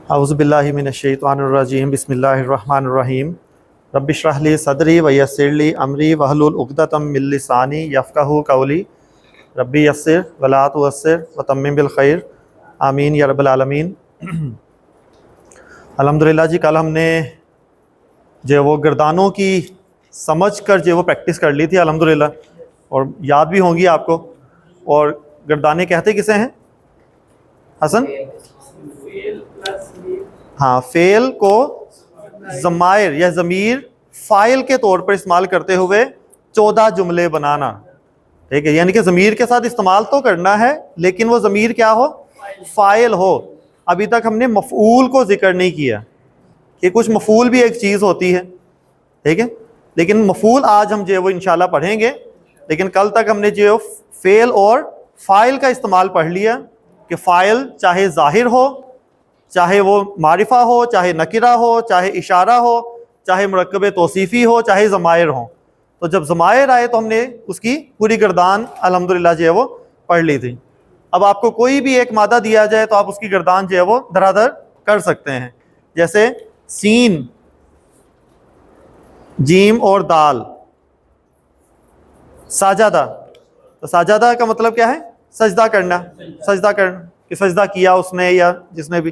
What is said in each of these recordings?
औज़ुबिल्लाहि मिनश्शैतानिर्रजीम बिस्मिल्लाहिर्रहमानिर्रहीम रब्बिश रह ली सदरी व यस्सिर ली अमरी वहलुल उक़दतम मिन लिसानी यफ़क़हू क़ौली रब्बी यस्सिर व ला तुअस्सिर व तम्मिम बिल खैर आमीन या रब्बल आलमीन। अल्हम्दुलिल्लाह जी, कल हमने जो वो गर्दानों की समझ कर जो वो प्रैक्टिस कर ली थी अल्हम्दुलिल्लाह, और याद भी होंगी आपको। और गर्दाने कहते किसे हैं हसन? हाँ, फ़ेल को ज़मायर या ज़मीर फ़ाइल के तौर पर इस्तेमाल करते हुए 14 जुमले बनाना, ठीक है। यानी कि ज़मीर के साथ इस्तेमाल तो करना है लेकिन वो ज़मीर क्या हो? फ़ाइल हो। अभी तक हमने मफ़ऊल को जिक्र नहीं किया कि कुछ मफ़ऊल भी एक चीज़ होती है, ठीक है। लेकिन मफ़ऊल आज हम जो वो इंशाल्लाह पढ़ेंगे। लेकिन कल तक हमने जो फ़ेल और फ़ाइल का इस्तेमाल पढ़ लिया कि फ़ाइल चाहे ज़ाहिर हो, चाहे वो मारिफा हो, चाहे नकिरा हो, चाहे इशारा हो, चाहे मुरक्कब तौसीफ़ी हो, चाहे ज़मायर हो। तो जब ज़मायर आए तो हमने उसकी पूरी गर्दान अल्हम्दुलिल्लाह जो है वो पढ़ ली थी। अब आपको कोई भी एक मादा दिया जाए तो आप उसकी गर्दान जो है वो धराधर कर सकते हैं। जैसे सीन, जीम और दाल। साजादा, तो साजादा का मतलब क्या है? सजदा करना, सजदा करना, कि सजदा किया उसने या जिसने भी।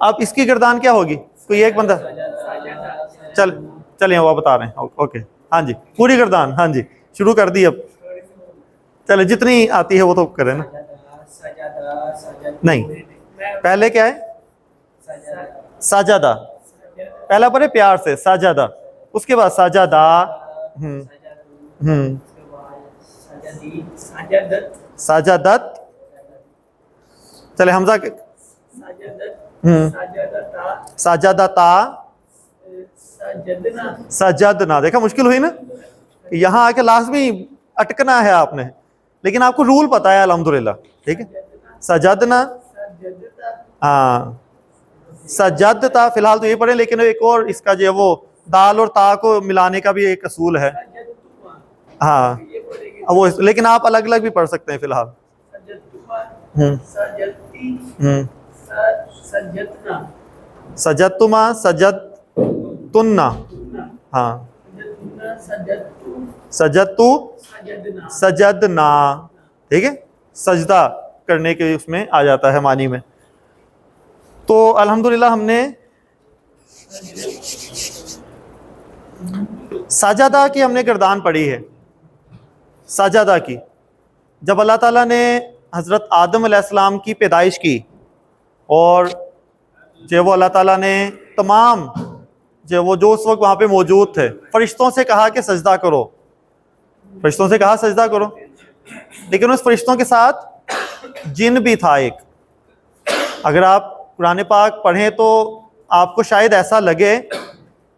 अब इसकी गर्दान क्या होगी? कोई एक बंदा चलिए वो बता रहे हैं। ओके, हाँ जी, पूरी गर्दान, हाँ जी, शुरू कर दी। अब चले, जितनी आती है वो तो करें ना। नहीं, पहले क्या है? साजादा, पहला पढ़े प्यार से, साजादा, उसके बाद साजादा, साजादत, चले हमजा, साजादता, सजदना। देखा मुश्किल हुई ना? यहाँ आके लास्ट में अटकना है आपने, लेकिन आपको रूल पता है अल्हम्दुलिल्लाह, ठीक है। सजदना, हाँ, सजदता फिलहाल तो ये पढ़े, लेकिन एक और इसका जो है वो दाल और ता को मिलाने का भी एक असूल है। हाँ, वो लेकिन आप अलग अलग भी पढ़ सकते हैं फिलहाल। सजदतुमा, सजदतुन्ना, हाँ, सजदतु, सजदना, ठीक है। सजदा करने के उसमें आ जाता है मानी में। तो अल्हम्दुलिल्लाह हमने साजादा की हमने गर्दान पढ़ी है। साजादा की, जब अल्लाह ताला ने हज़रत आदम अलैहिस्सलाम की पैदाइश की और जो वो अल्लाह ताला ने तमाम जो उस वक्त वहाँ पे मौजूद थे फरिश्तों से कहा कि सजदा करो, फरिश्तों से कहा सजदा करो, लेकिन उस फरिश्तों के साथ जिन भी था एक। अगर आप कुरान पाक पढ़ें तो आपको शायद ऐसा लगे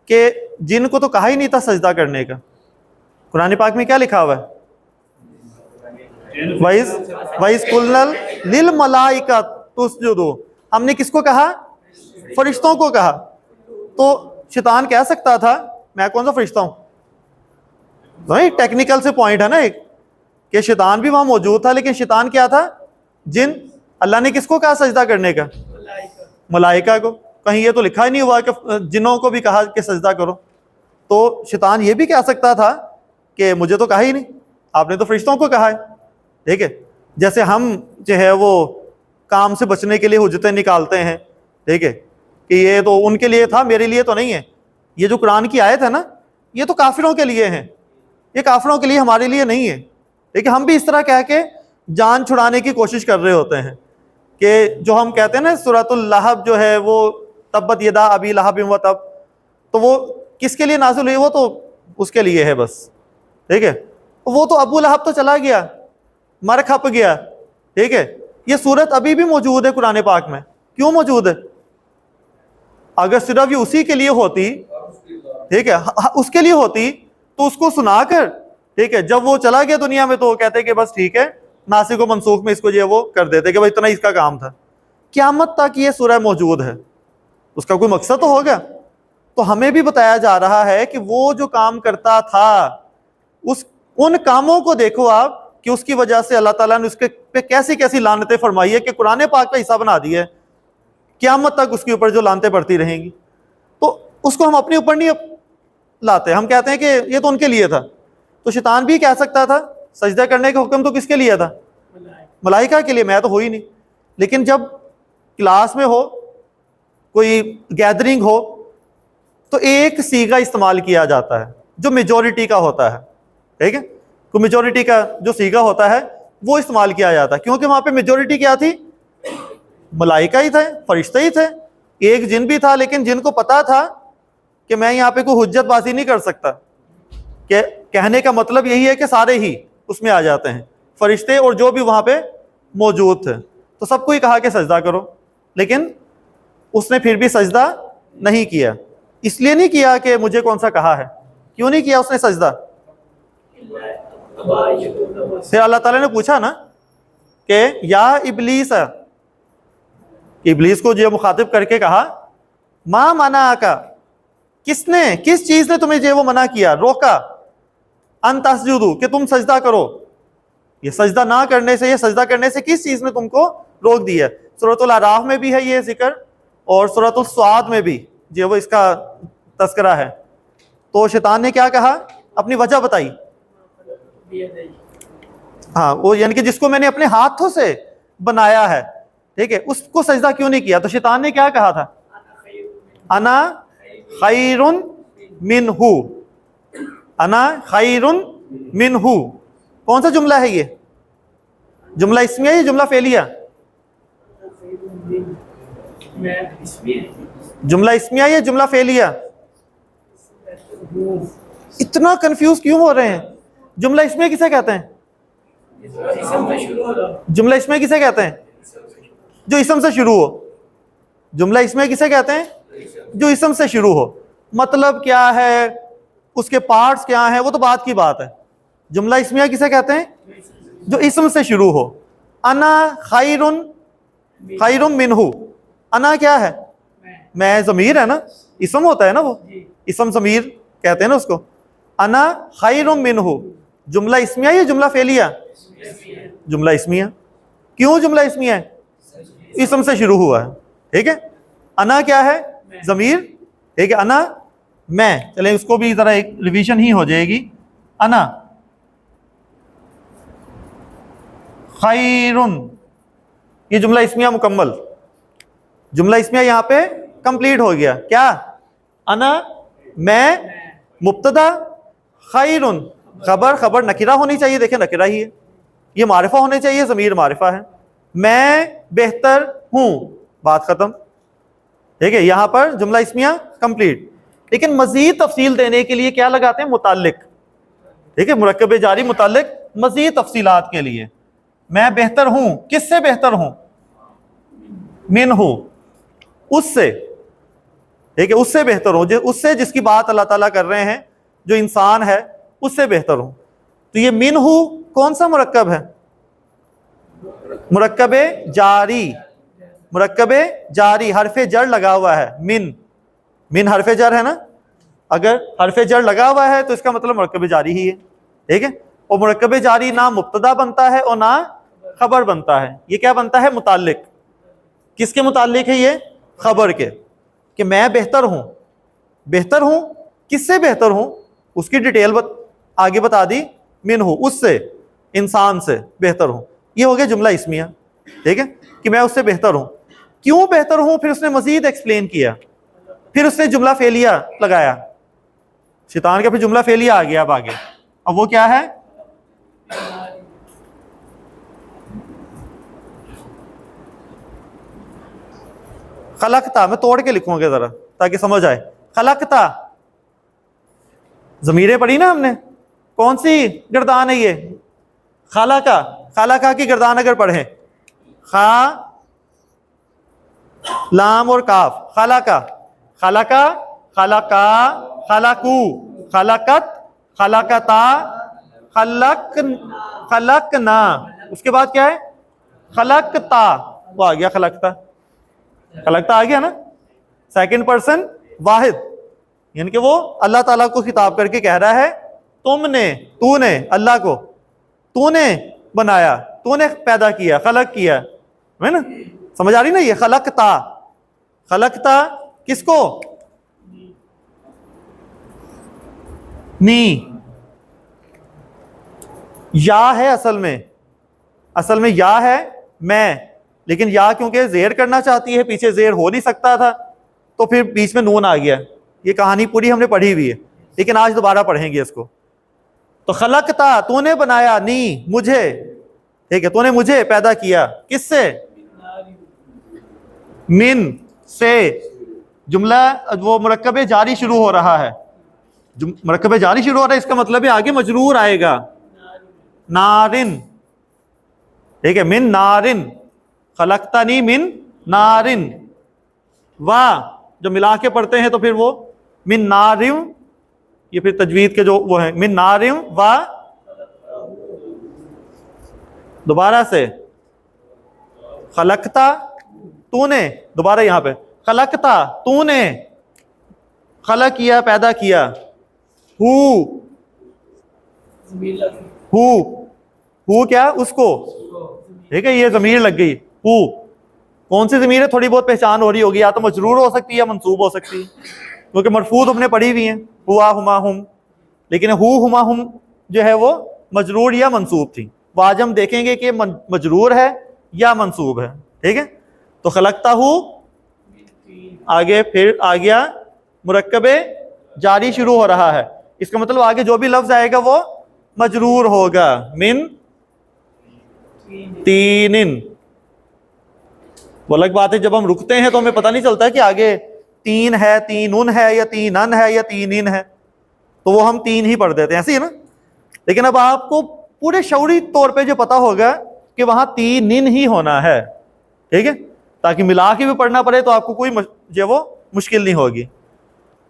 कि जिन को तो कहा ही नहीं था सजदा करने का। कुरान पाक में क्या लिखा हुआ है? वइस कुल्नल लिल मलाइका तुस्जुदू। हमने किसको कहा? फरिश्तों को कहा। तो शैतान कह सकता था मैं कौन सा फरिश्ता हूं? नहीं, टेक्निकल से पॉइंट है ना एक, कि शैतान भी वहां मौजूद था, लेकिन शैतान क्या था? जिन। अल्लाह ने किसको कहा सजदा करने का? मलाइका को। कहीं ये तो लिखा ही नहीं हुआ कि जिन्हों को भी कहा कि सजदा करो। तो शैतान ये भी कह सकता था कि मुझे तो कहा ही नहीं, आपने तो फरिश्तों को कहा है, ठीक है। जैसे हम जो है वो काम से बचने के लिए हुज्जतें निकालते हैं, ठीक है, कि ये तो उनके लिए था, मेरे लिए तो नहीं है। ये जो कुरान की आयत है ना, ये तो काफिरों के लिए है, ये काफिरों के लिए, हमारे लिए नहीं है, ठीक है। हम भी इस तरह कह के जान छुड़ाने की कोशिश कर रहे होते हैं कि जो हम कहते हैं ना सूरतुल लहब जो है वो तब्बत यदा अबी लहब व तब, तो वो किसके लिए नाज़िल हुई? वो तो उसके लिए है बस, ठीक है। वो तो अबू लहब तो चला गया, मर खप गया, ठीक है। ये सूरत अभी भी मौजूद है कुरान पाक में। क्यों मौजूद है? अगर सिर्फ ये उसी के लिए होती, ठीक है, उसके लिए होती तो उसको सुनाकर, ठीक है, जब वो चला गया दुनिया में तो वो कहते कि बस ठीक है, नासिक व मनसूख में इसको जो वो कर देते कि भाई इतना इसका काम था। क़यामत तक ये सूरह मौजूद है, उसका कोई मकसद तो होगा। तो हमें भी बताया जा रहा है कि वो जो काम करता था उन कामों को देखो आप कि उसकी वजह से अल्लाह ताला ने उसके पे कैसी कैसी लानतें फरमाई है कि कुरान पाक का हिस्सा बना दिया है। क़यामत तक उसके ऊपर जो लानतें पड़ती रहेंगी। तो उसको हम अपने ऊपर नहीं लाते, हम कहते हैं कि ये तो उनके लिए था। तो शैतान भी कह सकता था सजदा करने का हुक्म तो किसके लिए था? मलाइका के लिए, मैं तो हो ही नहीं। लेकिन जब क्लास में हो, कोई गैदरिंग हो, तो एक सीगा इस्तेमाल किया जाता है जो मेजॉरिटी का होता है, ठीक है। तो मेजॉरिटी का जो सीगा होता है वो इस्तेमाल किया जाता है, क्योंकि वहां पे मेजॉरिटी क्या थी? मलाइका ही थे, फरिश्ते ही थे, एक जिन भी था। लेकिन जिनको पता था कि मैं यहाँ पे कोई हुज्जतबाजी नहीं कर सकता, कि कहने का मतलब यही है कि सारे ही उसमें आ जाते हैं, फरिश्ते और जो भी वहां पे मौजूद थे। तो सबको ही कहा कि सजदा करो, लेकिन उसने फिर भी सजदा नहीं किया। इसलिए नहीं किया कि मुझे कौन सा कहा है। क्यों नहीं किया उसने सजदा? फिर अल्लाह ताला ने पूछा ना कि या इबलीस, इबलीस को जो मुखातिब करके कहा, मां मना का, किसने, किस चीज ने तुम्हें जो वो मना किया, रोका, अन तस्जुदू, कि तुम सजदा करो। ये सजदा ना करने से, ये सजदा करने से किस चीज ने तुमको रोक दिया? सूरतुल आराफ में भी है ये जिक्र और सूरतुल स्वाद में भी जो वो इसका तस्करा है। तो शैतान ने क्या कहा? अपनी वजह बताई। हाँ, वो यानी कि जिसको मैंने अपने हाथों से बनाया है, ठीक है, उसको सजदा क्यों नहीं किया? तो शैतान ने क्या कहा था? अना खैरुन मिनहू, अना खैरुन मिनहू। कौन सा जुमला है ये? जुमला इस्मिया या जुमला फेलिया? जुमला इस्मिया या जुमला फेलिया? इतना कंफ्यूज क्यों हो रहे हैं? जुमला इस्मिया किसे कहते हैं? जुमला इस्मिया किसे कहते हैं? जो इसम से शुरू हो। जुमला इस्मिया किसे कहते हैं? जो इसम से शुरू हो। मतलब क्या है, उसके पार्ट्स क्या हैं, वो तो बात की बात है। जुमला इस्मिया किसे कहते हैं? जो इसम से शुरू हो। अना खैरुन, खैरुन मिनहू, अना क्या है? मैं, ज़मीर है ना, इसम होता है ना, वो इसम ज़मीर कहते हैं ना उसको। अना खैरुन मिनहू, जुमला इस्मिया या जुमला फेलिया? जुमला इस्मिया। क्यों जुमला इस्मिया है? इसम से शुरू हुआ है, ठीक है। अना क्या है? ज़मीर, ठीक है। अना मैं, चलें उसको भी ज़रा एक रिवीजन ही हो जाएगी। अना खैरुन, ये जुमला इस्मिया मुकम्मल, जुमला इस्मिया यहाँ पे कंप्लीट हो गया। क्या? अना मैं, मुब्तदा, खैरुन खबर, खबर नकिरा होनी चाहिए, देखें नकिरा ही है। ये मारिफा होने चाहिए, ज़मीर मारिफा है। मैं बेहतर हूँ, बात खत्म, ठीक है। यहाँ पर जुमला इस्मिया कंप्लीट। लेकिन मजीद तफसील देने के लिए क्या लगाते हैं? मुताल्लिक, ठीक है, मुरक्कब जारी मुताल्लिक मजीद तफसीलात के लिए। मैं बेहतर हूँ, किससे बेहतर हूँ? मिनहू, उससे, ठीक है, उससे बेहतर हूँ, उससे जिसकी बात अल्लाह ताला कर रहे हैं, जो इंसान है, उससे बेहतर हूँ। तो ये मिनहू कौन सा मुरक्कब है? मुरक्कबे जारी, मुरक्कबे जारी, हरफे जर लगा हुआ है। मिन, मिन हरफे जर है ना, अगर हरफे जर लगा हुआ है तो इसका मतलब मुरक्कबे जारी ही है, ठीक है। और मुरक्कबे जारी ना मुब्तदा बनता है और ना खबर बनता है। ये क्या बनता है? मुताल्लिक। किसके मुताल्लिक है ये? खबर के, कि मैं बेहतर हूं। बेहतर हूं, किससे बेहतर हूं? उसकी डिटेल आगे बता दी। मिन हूं, उससे, इंसान से बेहतर हूं। ये हो गया जुमला इस्मिया, ठीक है, कि मैं उससे बेहतर हूं। क्यों बेहतर हूं? फिर उसने मजीद एक्सप्लेन किया। फिर उसने जुमला फेलिया लगाया, शैतान का फिर जुमला फेलिया आ गया अब आगे। अब वो क्या है? खलकता, मैं तोड़ के लिखूंगा जरा ताकि समझ आए। खलकता, जमीरें पढ़ी ना हमने, कौन सी गर्दान है ये? खाला का, खाला का की गर्दान अगर पढ़े, खा लाम और काफ, खाला का, खाला का, खाला का, खालाकू, खलकत, खलकता, खलक, खलकना। उसके बाद क्या है? खलकता, वो आ गया खलकता। खलकता आ गया ना, सेकंड पर्सन वाहिद, यानी कि वो अल्लाह ताला को खिताब करके कह रहा है, तुमने, तूने, अल्लाह को तूने बनाया, तूने पैदा किया, खलक किया, है ना। समझ आ रही ना? ये खलकता, खलकता किसको? नी। या है असल में या है मैं, लेकिन या क्योंकि जेर करना चाहती है, पीछे जेर हो नहीं सकता था, तो फिर बीच में नून आ गया। ये कहानी पूरी हमने पढ़ी हुई है, लेकिन आज दोबारा पढ़ेंगे इसको। तो खलकता, तूने बनाया, नी मुझे, ठीक है, तूने मुझे पैदा किया, किससे? मिन से। जुमला वो मुरक्कब जारी शुरू हो रहा है, मुरक्कब जारी शुरू हो रहा है, इसका मतलब है आगे मजरूर आएगा, नारिन, ठीक है, मिन नारिन, खलकतानी मिन नारिन। वाह जो मिला के पढ़ते हैं तो फिर वो मिन नारिम, ये फिर तजवीद के जो वो है, मिन नारिम वा, दोबारा से खलकता तूने, दोबारा यहां पे खलकता तूने, खलक किया, पैदा किया, हु क्या? उसको, ठीक है, ये जमीर लग गई, हु। कौन सी जमीर है? थोड़ी बहुत पहचान हो रही होगी, या तो मजरूर हो सकती है या मंसूब हो सकती है, क्योंकि मरफूद हमने पढ़ी हुई है, हुआ हुमा हुम, लेकिन हु हुमा हुम जो है वो मजरूर या मंसूब थी। वो आज हम देखेंगे कि मजरूर है या मंसूब है, ठीक है। तो खलकता हु, आगे फिर आ गया मुरक्कबे जारी शुरू हो रहा है, इसका मतलब आगे जो भी लफ्ज आएगा वो मजरूर होगा, मिन तीनिन। वो अलग बात है, जब हम रुकते हैं तो हमें पता नहीं चलता कि आगे तीन है, तीनुन है, या तीनन है, या तीनिन है, तो वो हम तीन ही पढ़ देते हैं, ऐसे ही ना। लेकिन अब आपको पूरे शऊरी तौर पे जो पता होगा कि वहां तीनिन ही होना है, ठीक है, ताकि मिला के भी पढ़ना पड़े तो आपको कोई जो वो मुश्किल नहीं होगी।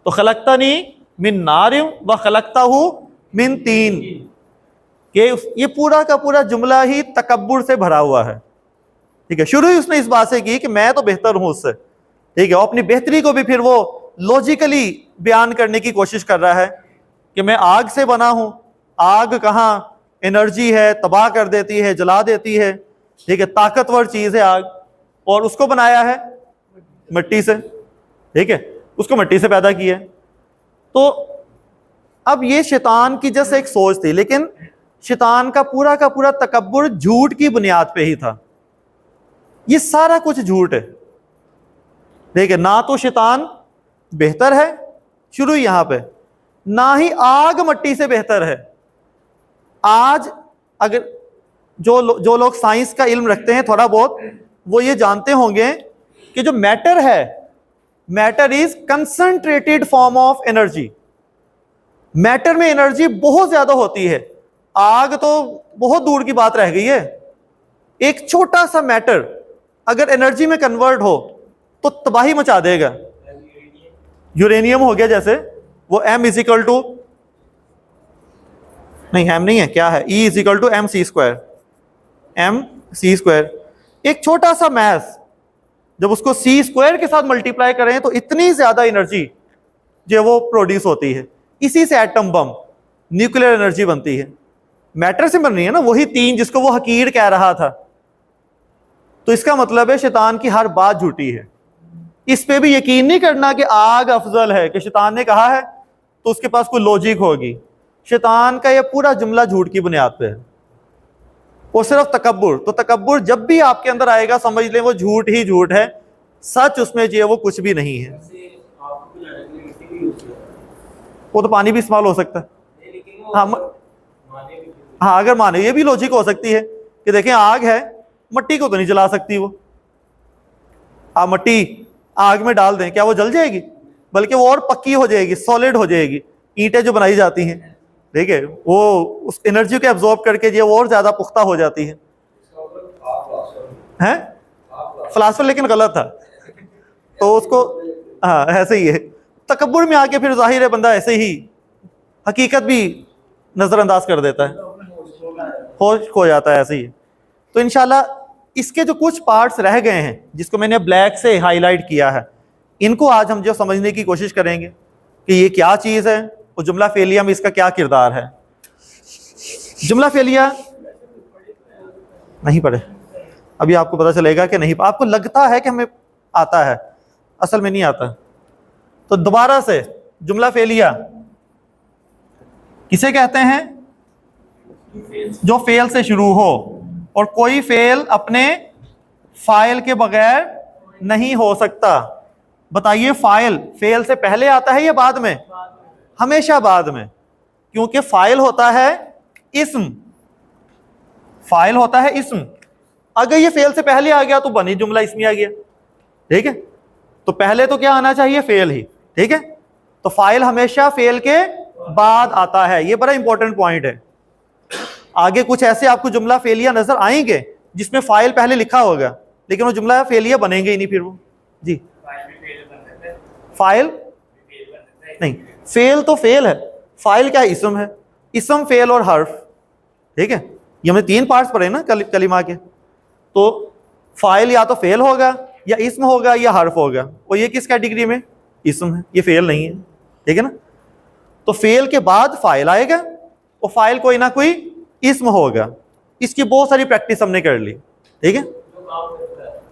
तो खलकतानी मिन नारिम व खलकताहु मिन तीन, ये पूरा का पूरा जुमला ही तकब्बुर से भरा हुआ है, ठीक है। शुरू ही उसने इस बात से की कि मैं तो बेहतर हूं उससे, ठीक है, और अपनी बेहतरी को भी फिर वो लॉजिकली बयान करने की कोशिश कर रहा है कि मैं आग से बना हूं, आग कहाँ एनर्जी है, तबाह कर देती है, जला देती है, ठीक है, ताकतवर चीज है आग, और उसको बनाया है मिट्टी से, ठीक है, उसको मिट्टी से पैदा किया। तो अब ये शैतान की जैसे एक सोच थी, लेकिन शैतान का पूरा तकब्बुर झूठ की बुनियाद पे ही था। ये सारा कुछ झूठ है, ठीक है, ना तो शैतान बेहतर है शुरू यहां पे, ना ही आग मट्टी से बेहतर है। आज अगर जो लोग साइंस का इल्म रखते हैं थोड़ा बहुत, वो ये जानते होंगे कि जो मैटर है, matter is concentrated form of energy. Matter में एनर्जी बहुत ज्यादा होती है, आग तो बहुत दूर की बात रह गई है। एक छोटा सा मैटर अगर एनर्जी में कन्वर्ट हो तो तबाही मचा देगा। यूरेनियम हो गया जैसे, वो M इजिकल टू, नहीं M नहीं है, क्या है, E equal to M C square. एक छोटा सा मैस जब उसको C स्क्वायर के साथ मल्टीप्लाई करें तो इतनी ज्यादा एनर्जी जो वो प्रोड्यूस होती है। इसी से एटम बम, न्यूक्लियर एनर्जी बनती है, मैटर से बन रही है ना, वही तीन जिसको वो हकीर कह रहा था। तो इसका मतलब है शैतान की हर बात झूठी है। इस पे भी यकीन नहीं करना कि आग अफजल है, कि शैतान ने कहा है तो उसके पास कोई लॉजिक होगी। शैतान का ये पूरा जुमला झूठ की बुनियाद पे है, वो सिर्फ तकब्बुर। तो तकब्बुर जब भी आपके अंदर आएगा समझ लें वो झूठ ही झूठ है, सच उसमें जो है वो कुछ भी नहीं है। वो तो पानी भी इस्तेमाल हो सकता है, हाँ अगर माने, ये भी लॉजिक हो सकती है कि देखें आग है, मट्टी को तो नहीं जला सकती वो, आप मट्टी आग में डाल दें क्या वो जल जाएगी? बल्कि वो और पक्की हो जाएगी, सॉलिड हो जाएगी। ईंटें जो बनाई जाती हैं, ठीक है, वो उस एनर्जी को एब्जॉर्ब करके जो और ज्यादा पुख्ता हो जाती है। हैं फिलासफर लेकिन गलत था, तो उसको हाँ ऐसे ही है। तकब्बुर में आके फिर जाहिर है बंदा ऐसे ही हकीकत भी नजरअंदाज कर देता है, होश खो जाता है, ऐसे ही। तो इंशाल्लाह इसके जो कुछ पार्ट्स रह गए हैं जिसको मैंने ब्लैक से हाईलाइट किया है, इनको आज हम जो समझने की कोशिश करेंगे कि ये क्या चीज है और जुमला फेलिया में इसका क्या किरदार है। जुमला फेलिया नहीं पढ़े, अभी आपको पता चलेगा कि नहीं, आपको लगता है कि हमें आता है, असल में नहीं आता। तो दोबारा से जुमला फेलिया किसे कहते हैं? जो फेल से शुरू हो, और कोई फेल अपने फाइल के बगैर नहीं हो सकता। बताइए, फाइल फेल से पहले आता है या बाद में? हमेशा बाद में, क्योंकि फाइल होता है इस्म, फाइल होता है इस्म। अगर ये फेल से पहले आ गया तो बनी जुमला इसमें आ गया, ठीक है। तो पहले तो क्या आना चाहिए? फेल ही, ठीक है। तो फाइल हमेशा फेल के बाद आता है, ये बड़ा इंपॉर्टेंट पॉइंट है। आगे कुछ ऐसे आपको जुमला फेलिया नजर आएंगे जिसमें फाइल पहले लिखा होगा, लेकिन वो जुमला फेलिया बनेंगे ही नहीं फिर वो। जी, फाइल नहीं, फेल तो फेल है, फाइल क्या है? इस्म है। इस्म, फेल और हर्फ, ठीक है। ये हमने 3 पार्ट्स पढ़े ना कलिमा के। तो फाइल या तो फेल होगा, या इस्म होगा, या हर्फ होगा, और ये किस कैटेगरी में? इस्म है, ये फेल नहीं है, ठीक है ना। तो फेल के बाद फाइल आएगा, और फाइल कोई ना कोई इस्म होगा। इसकी बहुत सारी प्रैक्टिस हमने कर ली, ठीक है।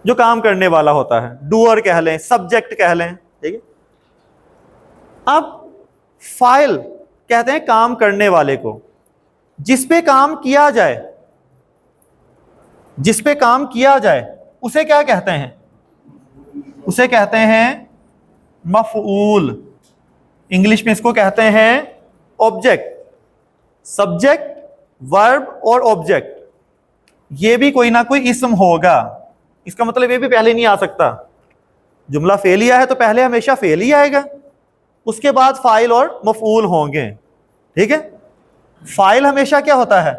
जो काम करने वाला होता है, डूअर कह लें, सब्जेक्ट कह लें, ठीक है। अब फाइल कहते हैं काम करने वाले को, जिस पे काम किया जाए, जिस पे काम किया जाए उसे क्या कहते हैं? उसे कहते हैं मफऊल। इंग्लिश में इसको कहते हैं ऑब्जेक्ट। सब्जेक्ट, वर्ब और ऑब्जेक्ट, ये भी कोई ना कोई इस्म होगा। इसका मतलब ये भी पहले नहीं आ सकता। जुमला फेलिया है तो पहले हमेशा फेल ही आएगा, उसके बाद फाइल और मफऊल होंगे, ठीक है। फाइल हमेशा क्या होता है?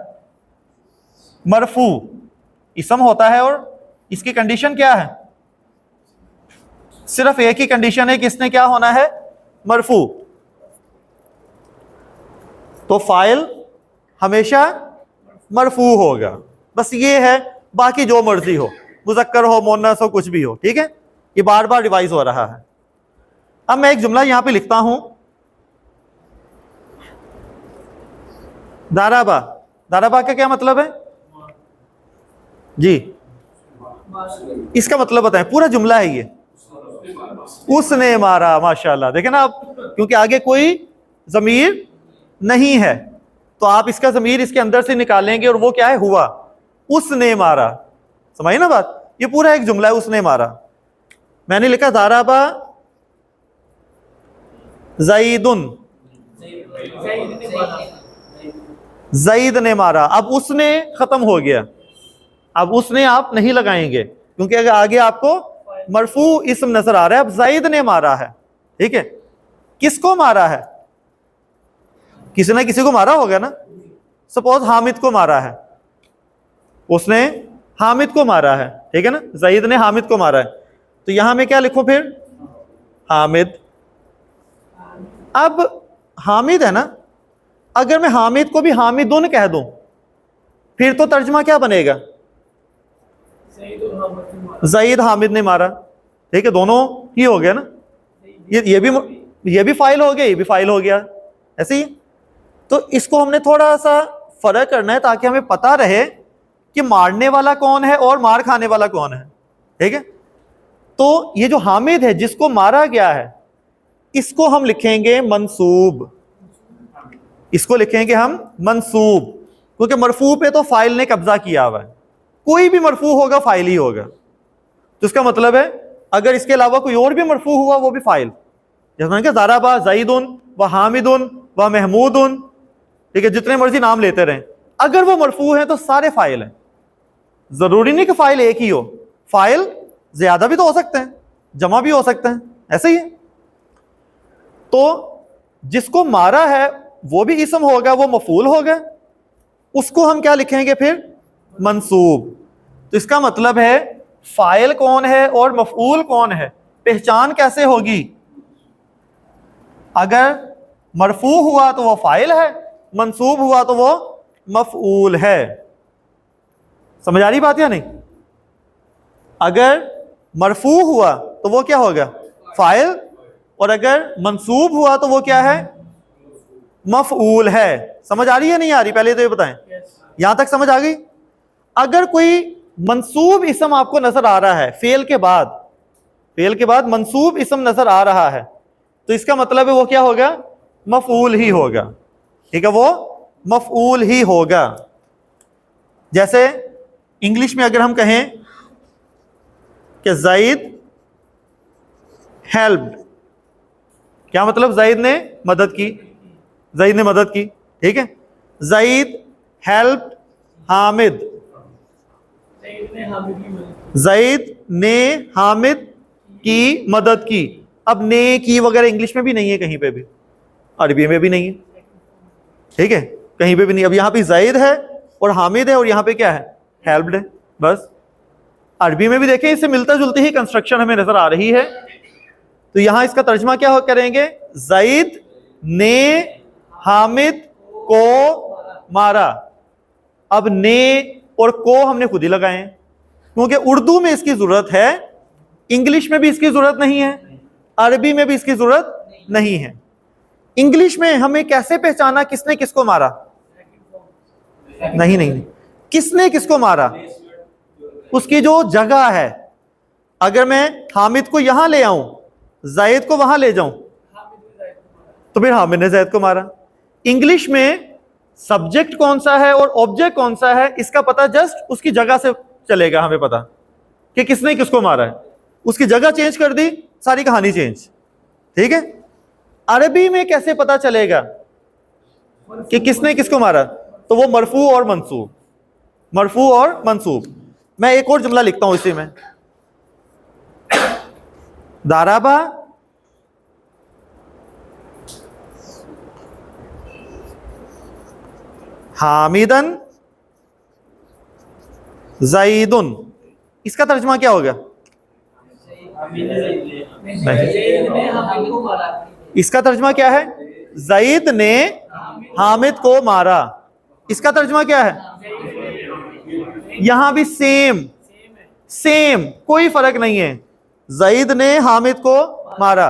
मरफू, इस्म होता है, और इसकी कंडीशन क्या है? सिर्फ एक ही कंडीशन है कि इसने क्या होना है? मरफू। तो फाइल हमेशा मरफू होगा, बस ये है। बाकी जो मर्जी हो, मुज़क्कर हो, मुन्नस हो, कुछ भी हो, ठीक है। ये बार बार रिवाइज हो रहा है। अब मैं एक जुमला यहां पे लिखता हूं, दाराबा। दाराबा का क्या मतलब है? जी, इसका मतलब बताएं। पूरा जुमला है ये, उसने मारा। माशाल्लाह, देखें ना आप, क्योंकि आगे कोई ज़मीर नहीं है तो आप इसका ज़मीर इसके अंदर से निकालेंगे, और वो क्या है? हुआ। उसने मारा, समझिए ना बात। ये पूरा एक जुमला है, उसने मारा। मैंने लिखा दाराबा ज़ईदुन, ज़ईद ने मारा। अब उसने खत्म हो गया, अब उसने आप नहीं लगाएंगे, क्योंकि अगर आगे आपको मरफू इस्म नजर आ रहा है। अब ज़ईद ने मारा है, ठीक है। किसको मारा है? किसी ने किसी को मारा होगा ना। सपोज हामिद को मारा है, उसने हामिद को मारा है, ठीक है ना। ज़ईद ने हामिद को मारा है, तो यहां मैं क्या लिखूं फिर? हामिद। अब हामिद है ना, अगर मैं हामिद को भी हामिदुन कह दूं फिर तो तर्जमा क्या बनेगा? ज़ईद हामिद ने मारा, ठीक है। दोनों ही हो गया ना। ये भी फाइल हो गया, ये भी फाइल हो गया, ऐसे ही। तो इसको हमने थोड़ा सा फर्क करना है ताकि हमें पता रहे कि मारने वाला कौन है और मार खाने वाला कौन है, ठीक है। तो ये जो हामिद है जिसको मारा गया है, इसको हम लिखेंगे मंसूब। इसको लिखेंगे हम मंसूब, क्योंकि मरफू पे तो फाइल ने कब्जा किया हुआ है। कोई भी मरफू होगा फाइल ही होगा। तो इसका मतलब है अगर इसके अलावा कोई और भी मरफू हुआ वो भी फाइल। जैसे मैंने कहा ज़ाराबा ज़ईदुन व हामिदुन व महमूदुन, ठीक है, जितने मर्जी नाम लेते रहें, अगर वो मरफू हैं तो सारे फाइल हैं। जरूरी नहीं कि फाइल एक ही हो, फाइल ज्यादा भी तो हो सकते हैं, जमा भी हो सकते हैं, ऐसे ही है। तो जिसको मारा है वो भी इसम होगा, वो मफूल होगा, उसको हम क्या लिखेंगे फिर? मंसूब। तो इसका मतलब है फाइल कौन है और मफूल कौन है पहचान कैसे होगी? अगर मरफू हुआ तो वो फाइल है, मंसूब हुआ तो वो मफऊल है। समझ आ रही बात या नहीं? अगर मरफू हुआ तो वो क्या होगा? फाइल, और अगर मंसूब हुआ तो वो क्या है? मफऊल है। समझ आ रही है नहीं आ रही? पहले तो ये बताएं, यहां तक समझ आ गई? अगर कोई मंसूब इसम आपको नजर आ रहा है फेल के बाद, फेल के बाद मंसूब इसम नजर आ रहा है तो इसका मतलब है वो क्या होगा, मफऊल ही होगा। ठीक है, वो मफऊल ही होगा। जैसे इंग्लिश में अगर हम कहें कि ज़ैद हेल्प्ड, क्या मतलब, ज़ैद ने मदद की, ज़ैद ने मदद की। ठीक है, ज़ैद हेल्प्ड हामिद, ज़ैद ने हामिद की मदद की। अब ने की वगैरह इंग्लिश में भी नहीं है, कहीं पे भी, अरबी में भी नहीं है। ठीक है, कहीं पे भी नहीं। अब यहाँ पे ज़ैद है और हामिद है और यहाँ पे क्या है, हेल्प्ड है, बस। अरबी में भी देखें इससे मिलता जुलती ही कंस्ट्रक्शन हमें नजर आ रही है। तो यहां इसका तर्जमा क्या करेंगे, ज़ैद ने हामिद को मारा। अब ने और को हमने खुद ही लगाए हैं क्योंकि उर्दू में इसकी जरूरत है, इंग्लिश में भी इसकी जरूरत नहीं है, अरबी में भी इसकी जरूरत नहीं है। इंग्लिश में हमें कैसे पहचाना किसने किसको मारा, नहीं नहीं, किसने किसको मारा, उसकी जो जगह है। अगर मैं हामिद को यहां ले आऊं, ज़ैद को वहां ले जाऊं, तो फिर हामिद ने ज़ैद को मारा। इंग्लिश में सब्जेक्ट कौन सा है और ऑब्जेक्ट कौन सा है, इसका पता जस्ट उसकी जगह से चलेगा। हमें पता कि किसने किसको मारा है, उसकी जगह चेंज कर दी, सारी कहानी चेंज। ठीक है, अरबी में कैसे पता चलेगा कि किसने किसको मारा, तो वो मरफू और मंसूब, मरफू और मंसूब। मैं एक और जुमला लिखता हूं इसी में, दाराबा हामिदन ज़ैदुन, इसका तर्जुमा क्या होगा, इसका तर्जुमा क्या है, ज़ैद ने हामिद को मारा। इसका तर्जुमा क्या है, यहां भी सेम सेम, कोई फर्क नहीं है, ज़ैद ने हामिद को मारा।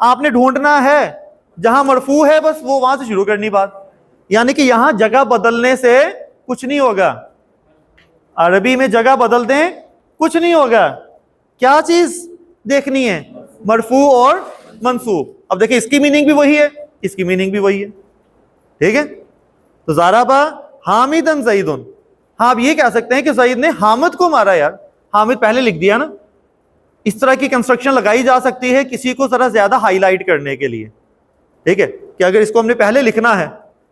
आपने ढूंढना है जहां मरफू है, बस वो वहां से शुरू करनी बात। यानी कि यहां जगह बदलने से कुछ नहीं होगा, अरबी में जगह बदल दें कुछ नहीं होगा। क्या चीज देखनी है, मरफू और मंसूब। अब देखिए इसकी मीनिंग भी वही है, इसकी मीनिंग भी वही है। ठीक है, तो ज़ाराबा हामिदन ज़ैदुन, हाँ, आप ये कह सकते हैं कि ज़ैद ने हामिद को मारा। यार हामिद पहले लिख दिया ना। इस तरह की कंस्ट्रक्शन लगाई जा सकती है किसी को जरा ज्यादा हाईलाइट करने के लिए। ठीक है, कि अगर इसको हमने पहले लिखना है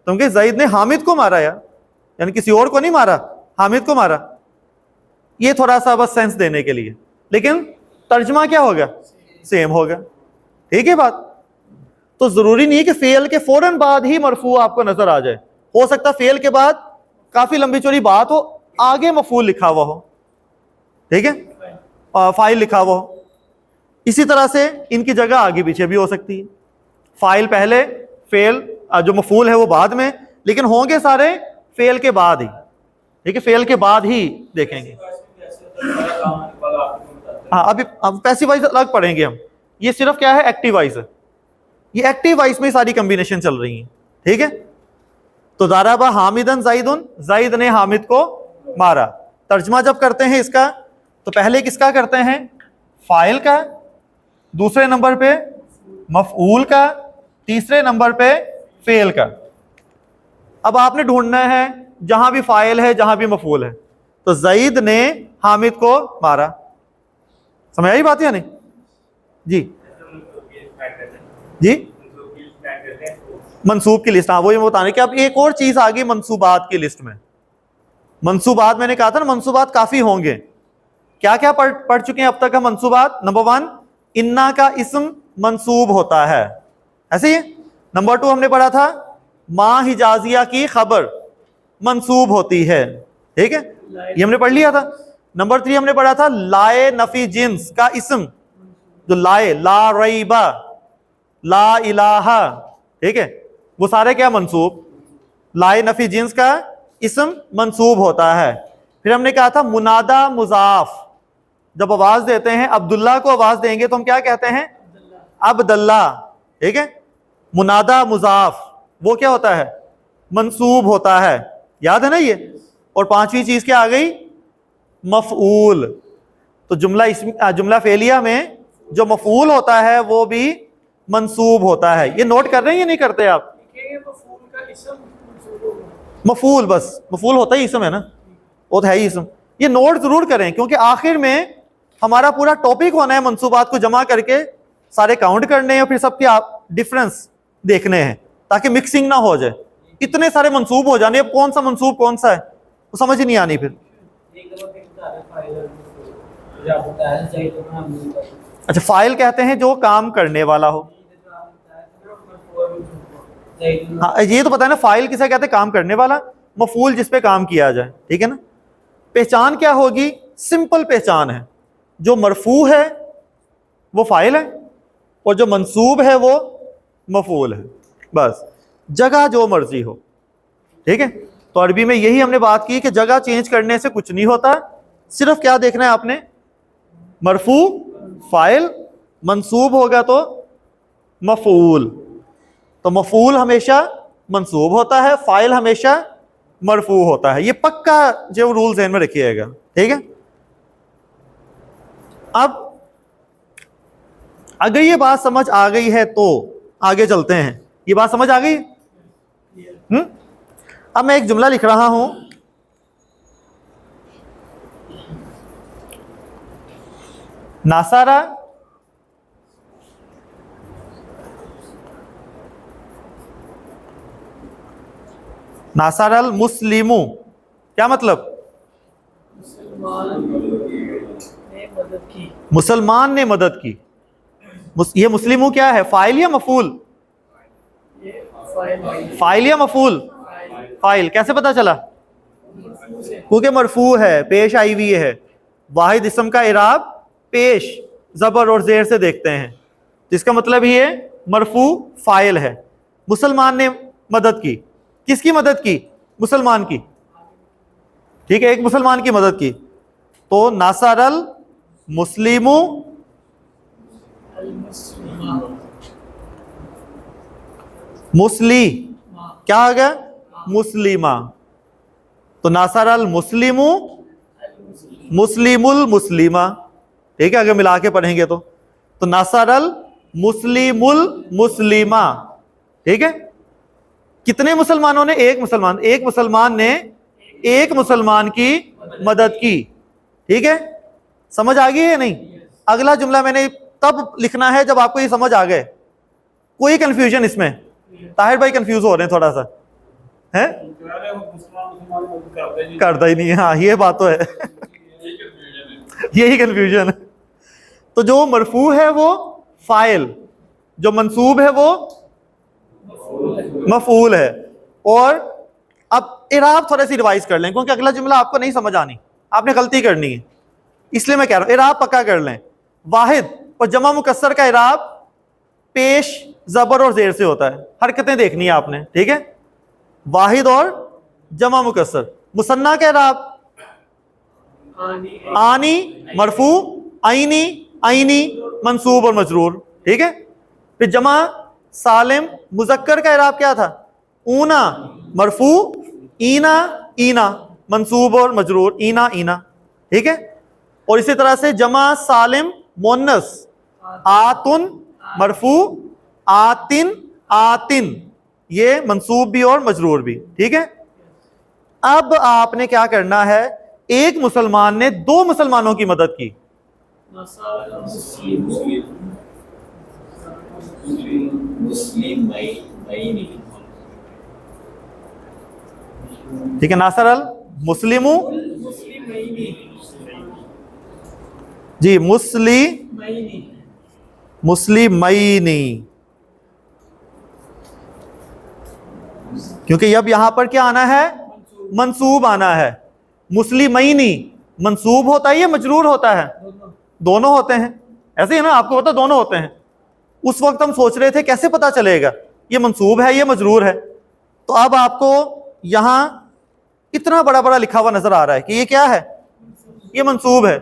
तो हम ज़ैद ने हामिद को मारा यार, यानी किसी और को नहीं मारा, हामिद को मारा। ये थोड़ा सा बस सेंस देने के लिए, लेकिन तर्जमा क्या होगा, सेम होगा। ठीक है बात। तो जरूरी नहीं कि फेल के फौरन बाद ही मरफू आपको नजर आ जाए, हो सकता फेल के बाद काफी लंबी चौड़ी बात हो, आगे मफूल लिखा हुआ हो। ठीक है, फाइल लिखा हुआ हो। इसी तरह से इनकी जगह आगे पीछे भी हो सकती है, फाइल पहले, फेल जो मफूल है वो बाद में, लेकिन होंगे सारे फेल के बाद ही। ठीक है, फेल के बाद ही देखेंगे। हाँ, अभी अब पैसिव वाइज अलग पढ़ेंगे हम। ये सिर्फ क्या है, एक्टिव वाइज है। ये एक्टिव वाइज में सारी कॉम्बिनेशन चल रही है। ठीक है, तो ज़ाराबा हामिदन ज़ैदुन, ज़ैद ने हामिद को मारा। तर्जमा जब करते हैं इसका तो पहले किसका करते हैं, फाइल का, दूसरे नंबर पे मफऊल का, तीसरे नंबर पे फेल का। अब आपने ढूंढना है जहां भी फाइल है जहां भी मफऊल है, तो ज़ैद ने हामिद को मारा। समझ आई बात या नहीं जी? जी, मंसूब की लिस्ट, हाँ वो ये बताने कि अब एक और चीज आ गई मंसूबात की लिस्ट में। मंसूबात मैंने कहा था ना, मंसूबात काफी होंगे। क्या क्या पढ़ चुके हैं अब तक हम मंसूबात। नंबर 1, इन्ना का इस्म मंसूब होता है, ऐसे ही। नंबर 2 हमने पढ़ा था माँ हिजाजिया की खबर मंसूब होती है। ठीक है, ये हमने पढ़ लिया था। नंबर 3 हमने पढ़ा था लाए नफी जिन्स का इस्म, जो लाए, ला रईबा, ला इलाहा, ठीक है, वो सारे क्या, मंसूब। लाए नफी जिन्स का इस्म मंसूब होता है। फिर हमने कहा था मुनादा मुजाफ, जब आवाज देते हैं, अब्दुल्ला को आवाज देंगे तो हम क्या कहते हैं, अब्दुल्ला। ठीक है, मुनादा मुजाफ वो क्या होता है, मंसूब होता है। याद है ना ये। और 5वीं चीज क्या आ गई, मफऊल। तो जुमला फेलिया में जो मफूल होता है वो भी मंसूब होता है। ये नोट कर रहे हैं या नहीं करते आप? मफूल, बस मफूल होता ही इसम है ना, वो तो है ही इसम। ये नोट जरूर करें क्योंकि आखिर में हमारा पूरा टॉपिक होना है मंसूबात को जमा करके सारे काउंट करने हैं और फिर सबके आप डिफरेंस देखने हैं ताकि मिक्सिंग ना हो जाए। इतने सारे मंसूब हो जाने, अब कौन सा मंसूब कौन सा है वो समझ ही नहीं आनी फिर। अच्छा, फाइल कहते हैं जो काम करने वाला हो। हाँ, ये तो पता है ना, फाइल किसे कहते हैं? काम करने वाला। मफूल जिस पे काम किया जाए, ठीक है ना। पहचान क्या होगी? सिंपल पहचान है, जो मरफू है वो फाइल है और जो मंसूब है वो मफूल है, बस जगह जो मर्जी हो, ठीक है। तो अरबी में यही हमने बात की कि जगह चेंज करने से कुछ नहीं होता, सिर्फ क्या देखना है आपने? मरफू फाइल, मंसूब होगा तो मफूल। तो मफूल हमेशा मंसूब होता है, फाइल हमेशा मरफू होता है। ये पक्का जो रूल ज़हन में रखिएगा, ठीक है। अब अगर ये बात समझ आ गई है तो आगे चलते हैं। ये बात समझ आ गई? अब मैं एक जुमला लिख रहा हूं। नासारा नासारल मुस्लिमू, क्या मतलब? मुसलमान ने मदद की। ये मुस्लिमू क्या है? फाइल या मफूल? फाइल या मफूल? फाइल। कैसे पता चला? क्योंकि मरफू है, पेश आई हुई है। वाहिद इस्म का इराब पेश जबर और जेर से देखते हैं, जिसका मतलब ये मरफू फाइल है। मुसलमान ने मदद की। किसकी मदद की? मुसलमान की, ठीक है, एक मुसलमान की मदद की। तो नासरल मुस्लिमू मुस्ली, क्या आ गया? मुस्लिमा। तो नासरल मुस्लिमू मुस्लिमुल मुस्लिमा, ठीक है, अगर मिला के पढ़ेंगे तो नासरल मुस्लिमुल मुस्लिमा, ठीक है। कितने मुसलमानों ने? एक मुसलमान। एक मुसलमान ने एक मुसलमान की मदद की, ठीक है। समझ आ गई है नहीं? अगला जुमला मैंने तब लिखना है जब आपको ये समझ आ गए। कोई कंफ्यूजन इसमें? ताहिर भाई कंफ्यूज हो रहे हैं थोड़ा सा, है? करता ही नहीं है, हाँ ये बात तो है। यही कंफ्यूजन है। तो जो मरफू है वो फाइल, जो मंसूब है वो मफूल है। और अब इराब थोड़ा सी रिवाइज कर लें क्योंकि अगला जुमला आपको नहीं समझ आनी, आपने गलती करनी है, इसलिए मैं कह रहा हूं इराब पक्का कर लें। वाहिद और जमा मुकस्सर का इराब पेश जबर और जेर से होता है। हरकतें देखनी है आपने, ठीक है। वाहिद और जमा मुकस्सर। मुसन्ना का इराब आनी मरफू, आईनी आईनी मंसूब और मजरूर, ठीक है। फिर जमा सालिम मुजक्कर का इराब क्या था? ऊना मरफू, ईना ईना मंसूब और मजरूर, ईना ईना, ठीक है। और इसी तरह से जमा सालिम मोन्नस आतुन मरफू, आतिन आतिन, ये मंसूब भी और मजरूर भी, ठीक है। अब आपने क्या करना है? एक मुसलमान ने दो मुसलमानों की मदद की, ठीक है। नासर अल मुस्लिमू, जी मुस्लिमैनी, क्योंकि अब यहां पर क्या आना है? मंसूब आना है। मुस्लिमैनी मंसूब होता है या मजरूर होता है? दोनों होते हैं, ऐसे ही ना, आपको पता दोनों होते हैं। उस वक्त हम सोच रहे थे कैसे पता चलेगा ये मंसूब है ये मजरूर है। तो अब आपको यहां इतना बड़ा बड़ा लिखा हुआ नजर आ रहा है कि ये क्या है? ये मंसूब है।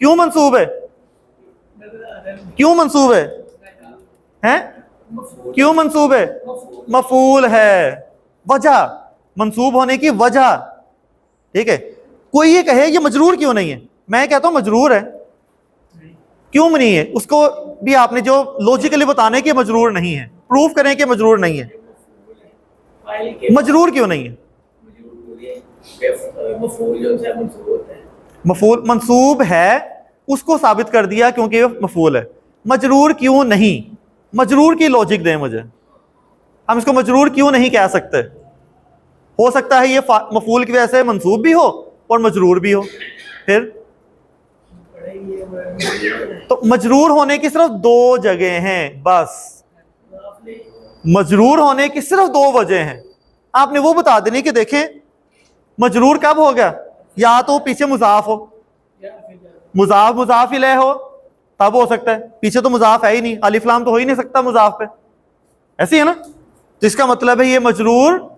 क्यों मंसूब है? क्यों मंसूब है? हैं? क्यों मंसूब है? मफूल है। वजह, मंसूब होने की वजह, ठीक है। कोई ये कहे ये मजरूर क्यों नहीं है? मैं कहता हूं मजरूर है। क्यों नहीं है, उसको भी आपने जो लॉजिकली बताने कि मजरूर नहीं है, प्रूफ करें कि मजरूर नहीं है। मजरूर क्यों नहीं है? मफूल मंसूब है, उसको साबित कर दिया क्योंकि वो मफूल है। मजरूर क्यों नहीं? मजरूर की लॉजिक दें मुझे, हम इसको मजरूर क्यों नहीं कह सकते? हो सकता है ये मफूल की वजह से मंसूब भी हो और मजरूर भी हो। फिर तो मजरूर होने की सिर्फ दो जगह हैं बस, मजरूर होने की सिर्फ दो वजह हैं। आपने वो बता देनी कि देखें मजरूर कब होगा, या तो पीछे मुजाफ हो, मुजाफ मुजाफ इलैह हो, तब हो सकता है। पीछे तो मुजाफ है ही नहीं, अलिफ लाम तो हो ही नहीं सकता मुजाफ पे, ऐसी है ना, तो इसका मतलब है ये मजरूर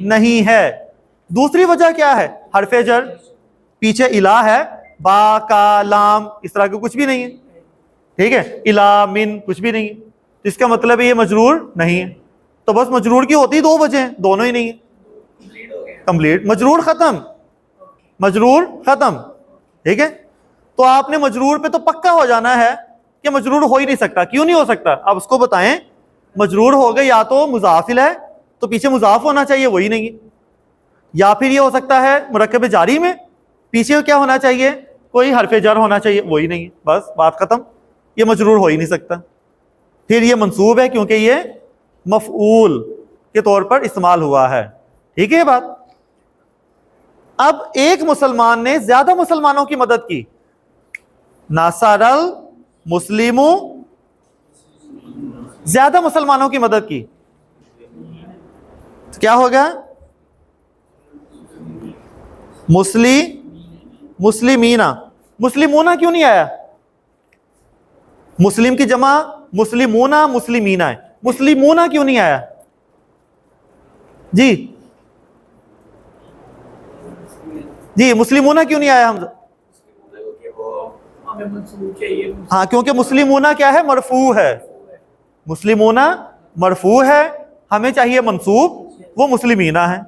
नहीं है। दूसरी वजह क्या है? हरफे जर, पीछे इला है, बा का लाम इस तरह का कुछ भी नहीं है, ठीक है, इला मिन कुछ भी नहीं है, तो इसका मतलब है ये मजरूर नहीं है। तो बस मजरूर की होती दो वजह, दोनों ही नहीं है, कंप्लीट मजरूर खत्म, मजरूर खत्म, ठीक है। तो आपने मजरूर पे तो पक्का हो जाना है कि मजरूर हो ही नहीं सकता। क्यों नहीं हो सकता? अब उसको बताएं। मजरूर हो गए या तो मुजाफिल है तो पीछे मुजाफ होना चाहिए, वही नहीं है, या फिर ये हो सकता है मुरक्कब जारी में पीछे क्या होना चाहिए, कोई हरफे जर होना चाहिए, वही नहीं है, बस बात खत्म, ये मजरूर हो ही नहीं सकता। फिर ये मंसूब है क्योंकि ये मफऊल के तौर पर इस्तेमाल हुआ है, ठीक है ये बात। अब एक मुसलमान ने ज्यादा मुसलमानों की मदद की, नासरल मुस्लिमू, ज्यादा मुसलमानों की मदद की, तो क्या होगा? मुस्लिमीना, मुस्लिमूना क्यों नहीं आया? मुस्लिम की जमा मुस्लिमूना मुस्लिमीना है, मुस्लिमूना क्यों नहीं आया जी? जी मुस्लिमूना क्यों नहीं आया हमजा? हाँ, क्योंकि मुस्लिमूना क्या है? मरफू है, मुस्लिमूना मरफू है, हमें चाहिए मंसूब, वो मुस्लिमीना है,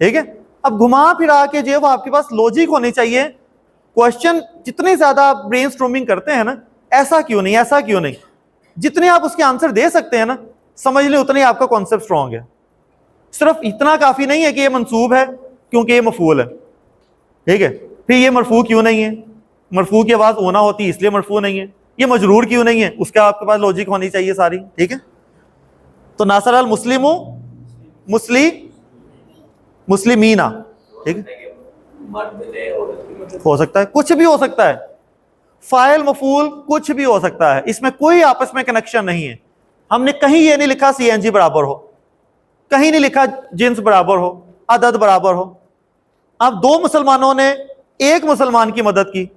ठीक है। अब घुमा फिरा के जो वो आपके पास लॉजिक होनी चाहिए। क्वेश्चन जितने ज्यादा ब्रेनस्टॉर्मिंग करते हैं ना, ऐसा क्यों नहीं, ऐसा क्यों नहीं, जितने आप उसके आंसर दे सकते हैं ना, समझ लें उतने आपका कॉन्सेप्ट स्ट्रांग है। सिर्फ इतना काफी नहीं है कि ये मंसूब है क्योंकि ये मफूल है, ठीक है। फिर ये मरफू क्यों नहीं है? मरफू की आवाज होना होती इसलिए मरफू नहीं है। ये मजरूर क्यों नहीं है? उसका आपके पास लॉजिक होनी चाहिए सारी, ठीक है। तो नासर अल मुस्लिमो मुस्लिमीना, ठीक है, हो सकता है, कुछ भी हो सकता है, फाइल मफूल कुछ भी हो सकता है, इसमें कोई आपस में कनेक्शन नहीं है। हमने कहीं ये नहीं लिखा CNG बराबर हो, कहीं नहीं लिखा जिन्स बराबर हो, अदद बराबर हो। अब दो मुसलमानों ने एक मुसलमान की मदद की,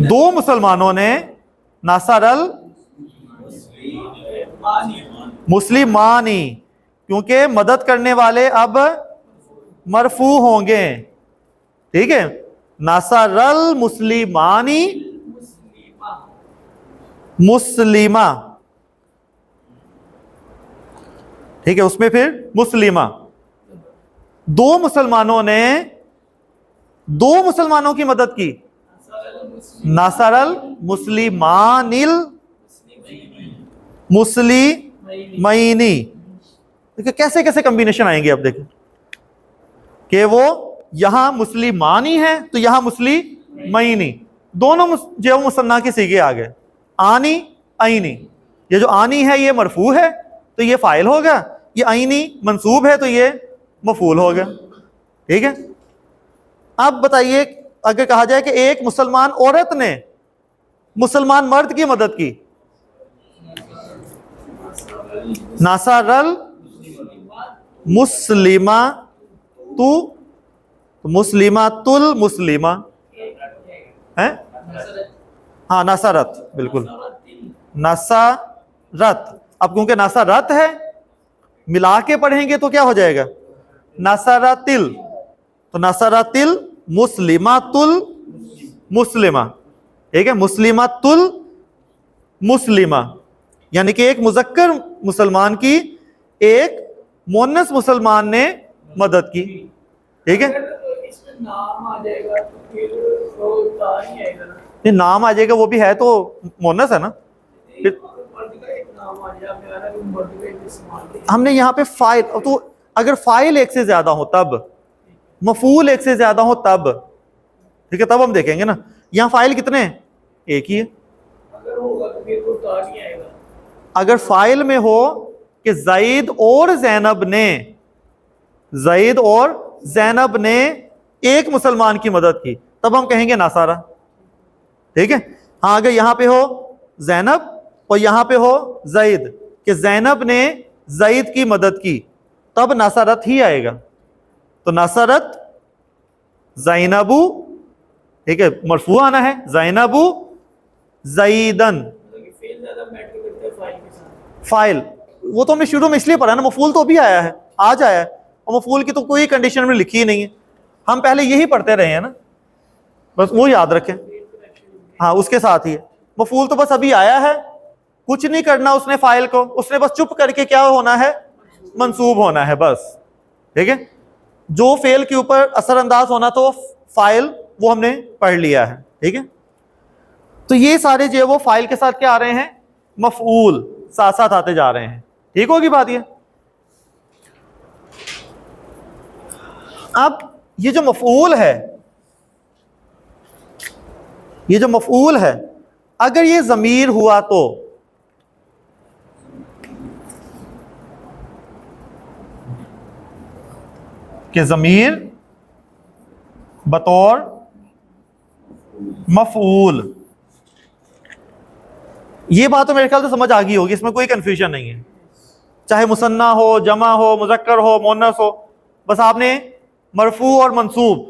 दो मुसलमानों ने नासरल मुस्लिमानी, क्योंकि मदद करने वाले अब मरफू होंगे, ठीक है। नासरल मुस्लिमानी मुस्लिमा, ठीक है, उसमें फिर मुस्लिमा। दो मुसलमानों ने दो मुसलमानों की मदद की, नासरल मुस्लिमानिल मुस्लिमैनी। देखिए कैसे कैसे कॉम्बिनेशन आएंगे, अब देखिए कि वो यहां मुस्लिमानी है तो यहां मुस्लिमैनी, दोनों जो मुसन्ना के सीगे आ गए, आनी आईनी। ये जो आनी है ये मरफू है तो ये फाइल होगा, ये आईनी मंसूब है तो ये मफूल होगा, ठीक है। अब बताइए, अगर कहा जाए कि एक मुसलमान औरत ने मुसलमान मर्द की मदद की, नासरल मुस्लिमा तू मुस्लिमा तुल मुस्लिमा है, हाँ नसरत, बिल्कुल नसरत। अब क्योंकि नसरत है मिला के पढ़ेंगे तो क्या हो जाएगा? नसरतिल, तो नसरतिल मुस्लिमातुल मुस्लिमा, ठीक है, मुस्लिमातुल मुस्लिमा, यानी कि एक मुजक्कर मुसलमान की एक मोनस मुसलमान ने मदद की, ठीक है। इसमें नाम आ जाएगा तो फिर वो ता नहीं आएगा ना। ये नाम आ जाएगा, वो भी है तो मोनस है ना। फिर मर्द का एक नाम आ जाए, आपने कहा ना कि मर्द का एक इस्तेमाल किया। हमने यहाँ पे फाइल, तो अगर फाइल एक से ज्यादा हो तब, मफूल एक से ज्यादा हो तब, ठीक है, तब हम देखेंगे ना। यहाँ फाइल कितने हैं? एक ही है। अगर होगा तो फिर वो ता नहीं आएगा। अगर फाइल में हो कि जैद और जैनब ने, जैद और जैनब ने एक मुसलमान की मदद की, तब हम कहेंगे नासारा, ठीक है। हाँ, अगर यहां पे हो जैनब और यहां पे हो जैद, कि जैनब ने जैद की मदद की, तब नासारत ही आएगा। तो नासारत जैनबू, ठीक है, मरफू आना है, जैनबू जैदन। मतलब कि फेल ज्यादा मैटर करता है फाइल के साथ। फाइल वो तो हमने शुरू में इसलिए पढ़ा ना, मफूल तो अभी आया है, आज आया है, और मफूल की तो कोई कंडीशन में लिखी ही नहीं है। हम पहले यही पढ़ते रहे हैं ना, बस वो याद रखें। हाँ, उसके साथ ही है। मफूल तो बस अभी आया है, कुछ नहीं करना उसने फाइल को, उसने बस चुप करके क्या होना है, मंसूब होना है बस, ठीक है। जो फेल के ऊपर असरअंदाज होना तो फाइल, वो हमने पढ़ लिया है, ठीक है। तो ये सारे जो है वो फाइल के साथ क्या आ रहे हैं, मफऊल साथ साथ आते जा रहे हैं, ठीक होगी बात ये। अब ये जो मफऊल है, ये जो मफऊल है, अगर ये जमीर हुआ तो कि जमीर बतौर मफऊल, ये बात तो मेरे ख्याल से समझ आ गई होगी, इसमें कोई कंफ्यूजन नहीं है। चाहे मुसन्ना हो, जमा हो, मुज़क्कर हो, मोनस हो, बस आपने मरफू और मंसूब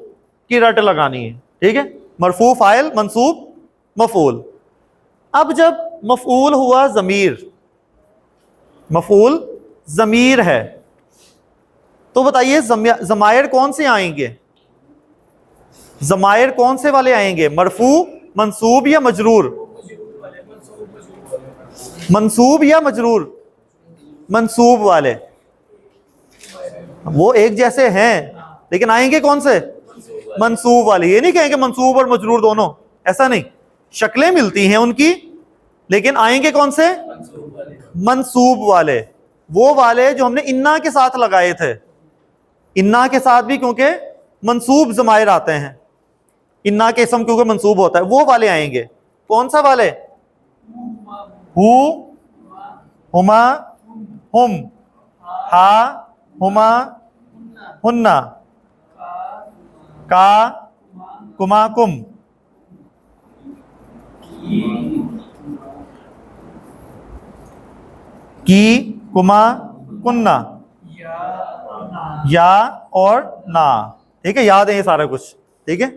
की रट लगानी है, ठीक है। मरफू फाइल, मंसूब मफूल। अब जब मफूल हुआ जमीर, मफूल जमीर है, तो बताइए जमायर कौन से आएंगे, जमायर कौन से वाले आएंगे, मरफू, मंसूब या मजरूर? मंसूब या मजरूर? मंसूब वाले। वो एक जैसे हैं लेकिन आएंगे कौन से, मंसूब वाले। ये नहीं कहेंगे मंसूब और मजरूर दोनों, ऐसा नहीं, शक्लें मिलती हैं उनकी, लेकिन आएंगे कौन से, मंसूब वाले। वो वाले जो हमने इन्ना के साथ लगाए थे, इन्ना के साथ भी क्योंकि मंसूब जमायर आते हैं, इन्ना के इसम क्योंकि मंसूब होता है, वो वाले आएंगे। कौन सा वाले, हु, हुमा, हुम, हा, हुमा, हुन्ना, का, कुमा, कुम, की, कुमा, कुन्ना, या और ना, ठीक है। याद है ये सारा कुछ, ठीक है।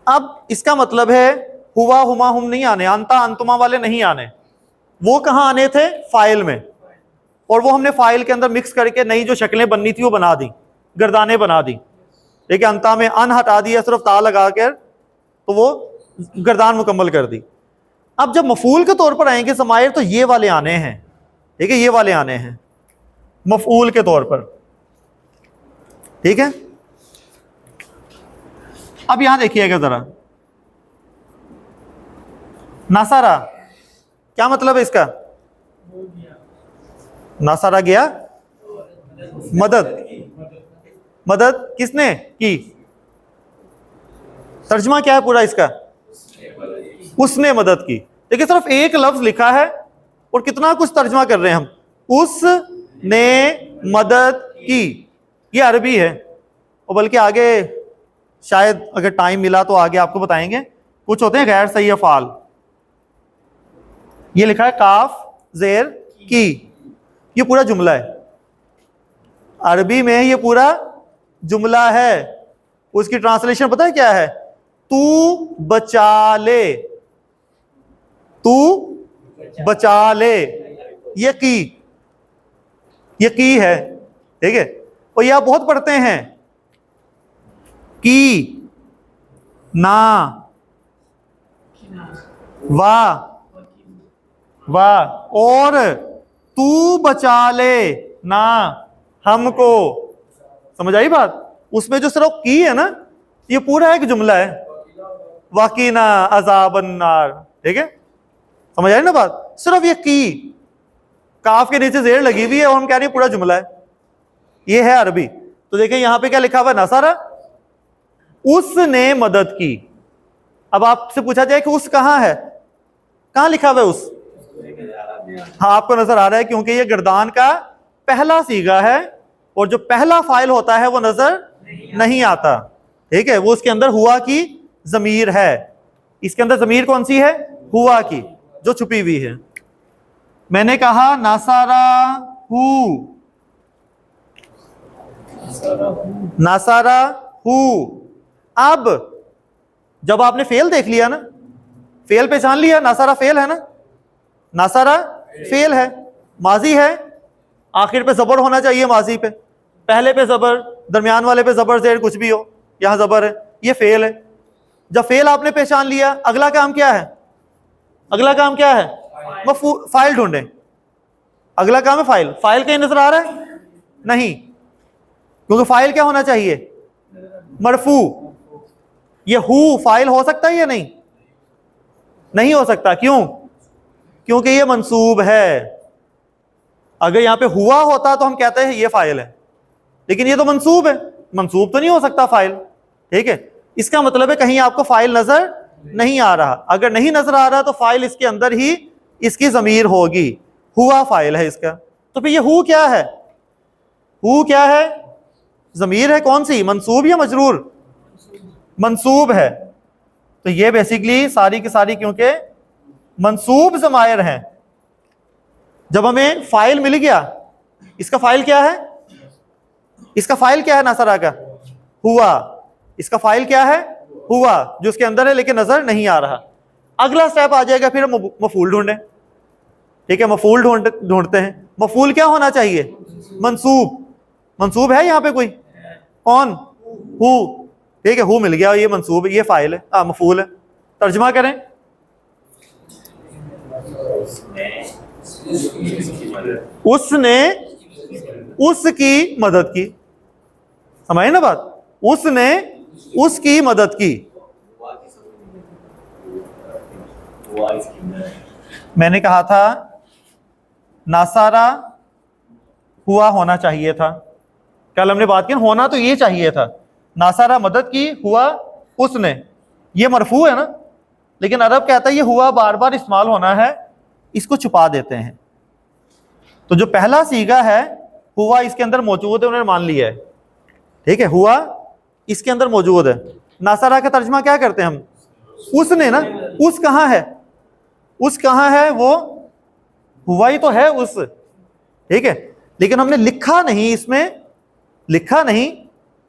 अब इसका मतलब है हुआ, हुमा, हुम नहीं आने, अंता, अंतुमा वाले नहीं आने। वो कहाँ आने थे, फाइल में, और वो हमने फाइल के अंदर मिक्स करके नई जो शक्लें बननी थी वो बना दी, गर्दानें बना दी, ठीक है। अंता में अन हटा दिया, सिर्फ ता लगा कर, तो वो गर्दान मुकम्मल कर दी। अब जब मफूल के तौर पर आएंगे ज़माइर, तो ये वाले आने हैं, ठीक है, ये वाले आने हैं मफूल के तौर पर, ठीक है। अब यहां देखिएगा जरा, नासारा क्या मतलब है इसका, नासारा गया, मदद, मदद किसने की, तर्जमा क्या है पूरा इसका, उसने मदद की। देखिए सिर्फ एक लफ्ज लिखा है और कितना कुछ तर्जमा कर रहे हैं हम, उसने मदद की। ये अरबी है, और बल्कि आगे शायद अगर टाइम मिला तो आगे आपको बताएंगे, कुछ होते हैं गैर सही अफ़ाल। ये लिखा है काफ जेर की, ये पूरा जुमला है, अरबी में ये पूरा जुमला है। उसकी ट्रांसलेशन पता है क्या है, तू बचा ले, तू बचा ले, ये की है, ठीक है। और ये आप बहुत पढ़ते हैं, की, ना, वाह, वाह, और तू बचा ले ना हमको, समझ आई बात। उसमें जो सिर्फ की है ना, ये पूरा एक जुमला है, वाकीना अजाबन्नार। ठीक है, समझ आई ना बात? सिर्फ ये की, काफ के नीचे जेर लगी हुई है और हम कह रहे हैं पूरा जुमला है। ये है अरबी। तो देखिए यहां पे क्या लिखा हुआ है, नसारा, उसने मदद की। अब आपसे पूछा जाए कि उस कहां है, कहां लिखा हुआ है उस? हाँ, आपको नजर आ रहा है, क्योंकि ये गर्दान का पहला सीगा है और जो पहला फाइल होता है वो नजर नहीं आता। ठीक है, वो उसके अंदर हुआ की जमीर है। इसके अंदर जमीर कौन सी है? हुआ की, जो छुपी हुई है। मैंने कहा नासारा हु, नासारा हु। अब जब आपने फेल देख लिया ना, फेल पहचान लिया, नासारा फेल है ना, नासारा फेल है, माजी है, आखिर पे जबर होना चाहिए माजी पे, पहले पे जबर, दरमियान वाले पे जबर जेर कुछ भी हो, यहां जबर है, ये फेल है। जब फेल आपने पहचान लिया, अगला काम क्या है? अगला काम क्या है? फाइल ढूंढे। अगला काम है फाइल। फाइल कहीं नजर आ रहा है? नहीं, क्योंकि फाइल क्या होना चाहिए? मरफू। ये हु फाइल हो सकता है या नहीं? नहीं हो सकता। क्यों? क्योंकि ये मंसूब है। अगर यहां पे हुआ होता तो हम कहते हैं ये फाइल है, लेकिन ये तो मंसूब है, मंसूब तो नहीं हो सकता फाइल। ठीक है, इसका मतलब है कहीं आपको फाइल नजर नहीं आ रहा। अगर नहीं नजर आ रहा तो फाइल इसके अंदर ही इसकी जमीर होगी, हुआ फाइल है इसका। तो फिर ये हु क्या है? हु क्या है? जमीर है, कौन सी? मंसूब या मजरूर? मंसूब है। तो ये बेसिकली सारी की सारी क्योंकि मंसूब जमायर हैं। जब हमें फाइल मिल गया, इसका फाइल क्या है? इसका फाइल क्या है नासरा का? हुआ। इसका फाइल क्या है? हुआ, जो उसके अंदर है लेकिन नजर नहीं आ रहा। अगला स्टेप आ जाएगा, फिर हम मफूल ढूंढें। ठीक है, मफूल ढूंढते हैं। मफूल क्या होना चाहिए? मंसूब। मंसूब है यहां पे कोई? कौन? हु। ठीक है, हु मिल गया, ये मंसूब, ये फाइल है, मफूल है। तर्जमा करें। उसने उसकी मदद की। समझे ना बात? उसने उसकी मदद की। मैंने कहा था नासारा हुआ होना चाहिए था, कल हमने बात की, होना तो ये चाहिए था। नासारा मदद की, हुआ उसने, ये मरफू है ना, लेकिन अरब कहता है ये हुआ बार बार इस्तेमाल होना है, इसको छुपा देते हैं। तो जो पहला सीगा है हुआ इसके अंदर मौजूद है, उन्होंने मान लिया है। ठीक है, हुआ इसके अंदर मौजूद है। नासारा का तर्जमा क्या करते हैं हम? उसने ना, उस कहाँ है? उस कहाँ है? वो हुआ ही तो है उस। ठीक है, लेकिन हमने लिखा नहीं, इसमें लिखा नहीं,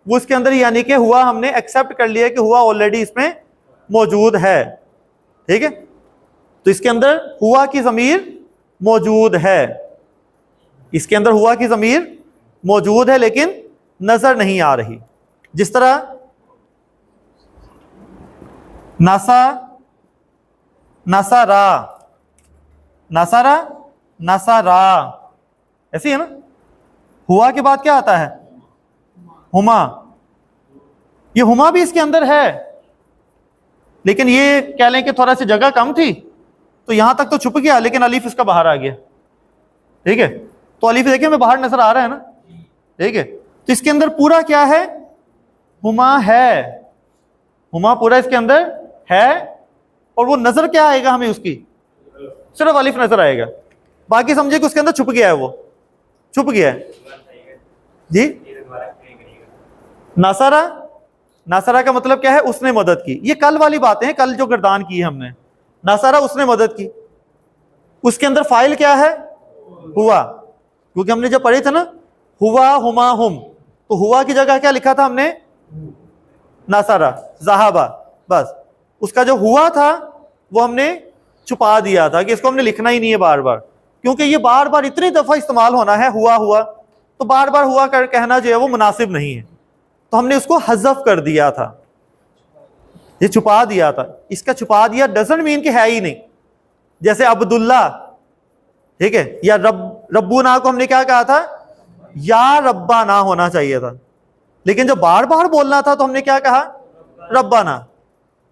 वो इसके अंदर, यानी कि हुआ हमने एक्सेप्ट कर लिया कि हुआ ऑलरेडी इसमें मौजूद है। ठीक है, तो इसके अंदर हुआ की जमीर मौजूद है, इसके अंदर हुआ की जमीर मौजूद है लेकिन नजर नहीं आ रही। जिस तरह नासा, नासारा, नासारा, नासारा, ऐसी है ना। हुआ के बाद क्या आता है? हुमा। ये हुमा भी इसके अंदर है, लेकिन ये कह लें कि थोड़ा सी जगह कम थी तो यहां तक तो छुप गया, लेकिन अलीफ इसका बाहर आ गया। ठीक है, तो अलीफ देखिए हमें बाहर नजर आ रहा है ना। ठीक है, तो इसके अंदर पूरा क्या है? हुमा है। हुमा पूरा इसके अंदर है, और वो नजर क्या आएगा हमें? उसकी सिर्फ अलीफ नजर आएगा, बाकी समझे कि उसके अंदर छुप गया है, वो छुप गया है। जी, नासारा, नासारा का मतलब क्या है? उसने मदद की। ये कल वाली बातें हैं, कल जो गर्दान की है हमने। नासारा उसने मदद की, उसके अंदर फाइल क्या है? हुआ, क्योंकि हमने जब पढ़े थे ना हुआ हुमा हुम, तो हुआ की जगह क्या लिखा था हमने? नासारा, ज़हाबा। बस उसका जो हुआ था वो हमने छुपा दिया था कि इसको हमने लिखना ही नहीं है बार बार, क्योंकि ये बार बार इतनी दफा इस्तेमाल होना है हुआ हुआ, तो बार बार हुआ कर कहना जो है वो मुनासिब नहीं है, तो हमने उसको हज़फ कर दिया था, ये छुपा दिया था। इसका छुपा दिया डजंट मीन कि है ही नहीं। जैसे अब्दुल्ला, ठीक है, या रब्बुना को हमने क्या कहा था? या रब्बा ना होना चाहिए था। लेकिन जब बार बार बोलना था तो हमने क्या कहा? रब्बाना।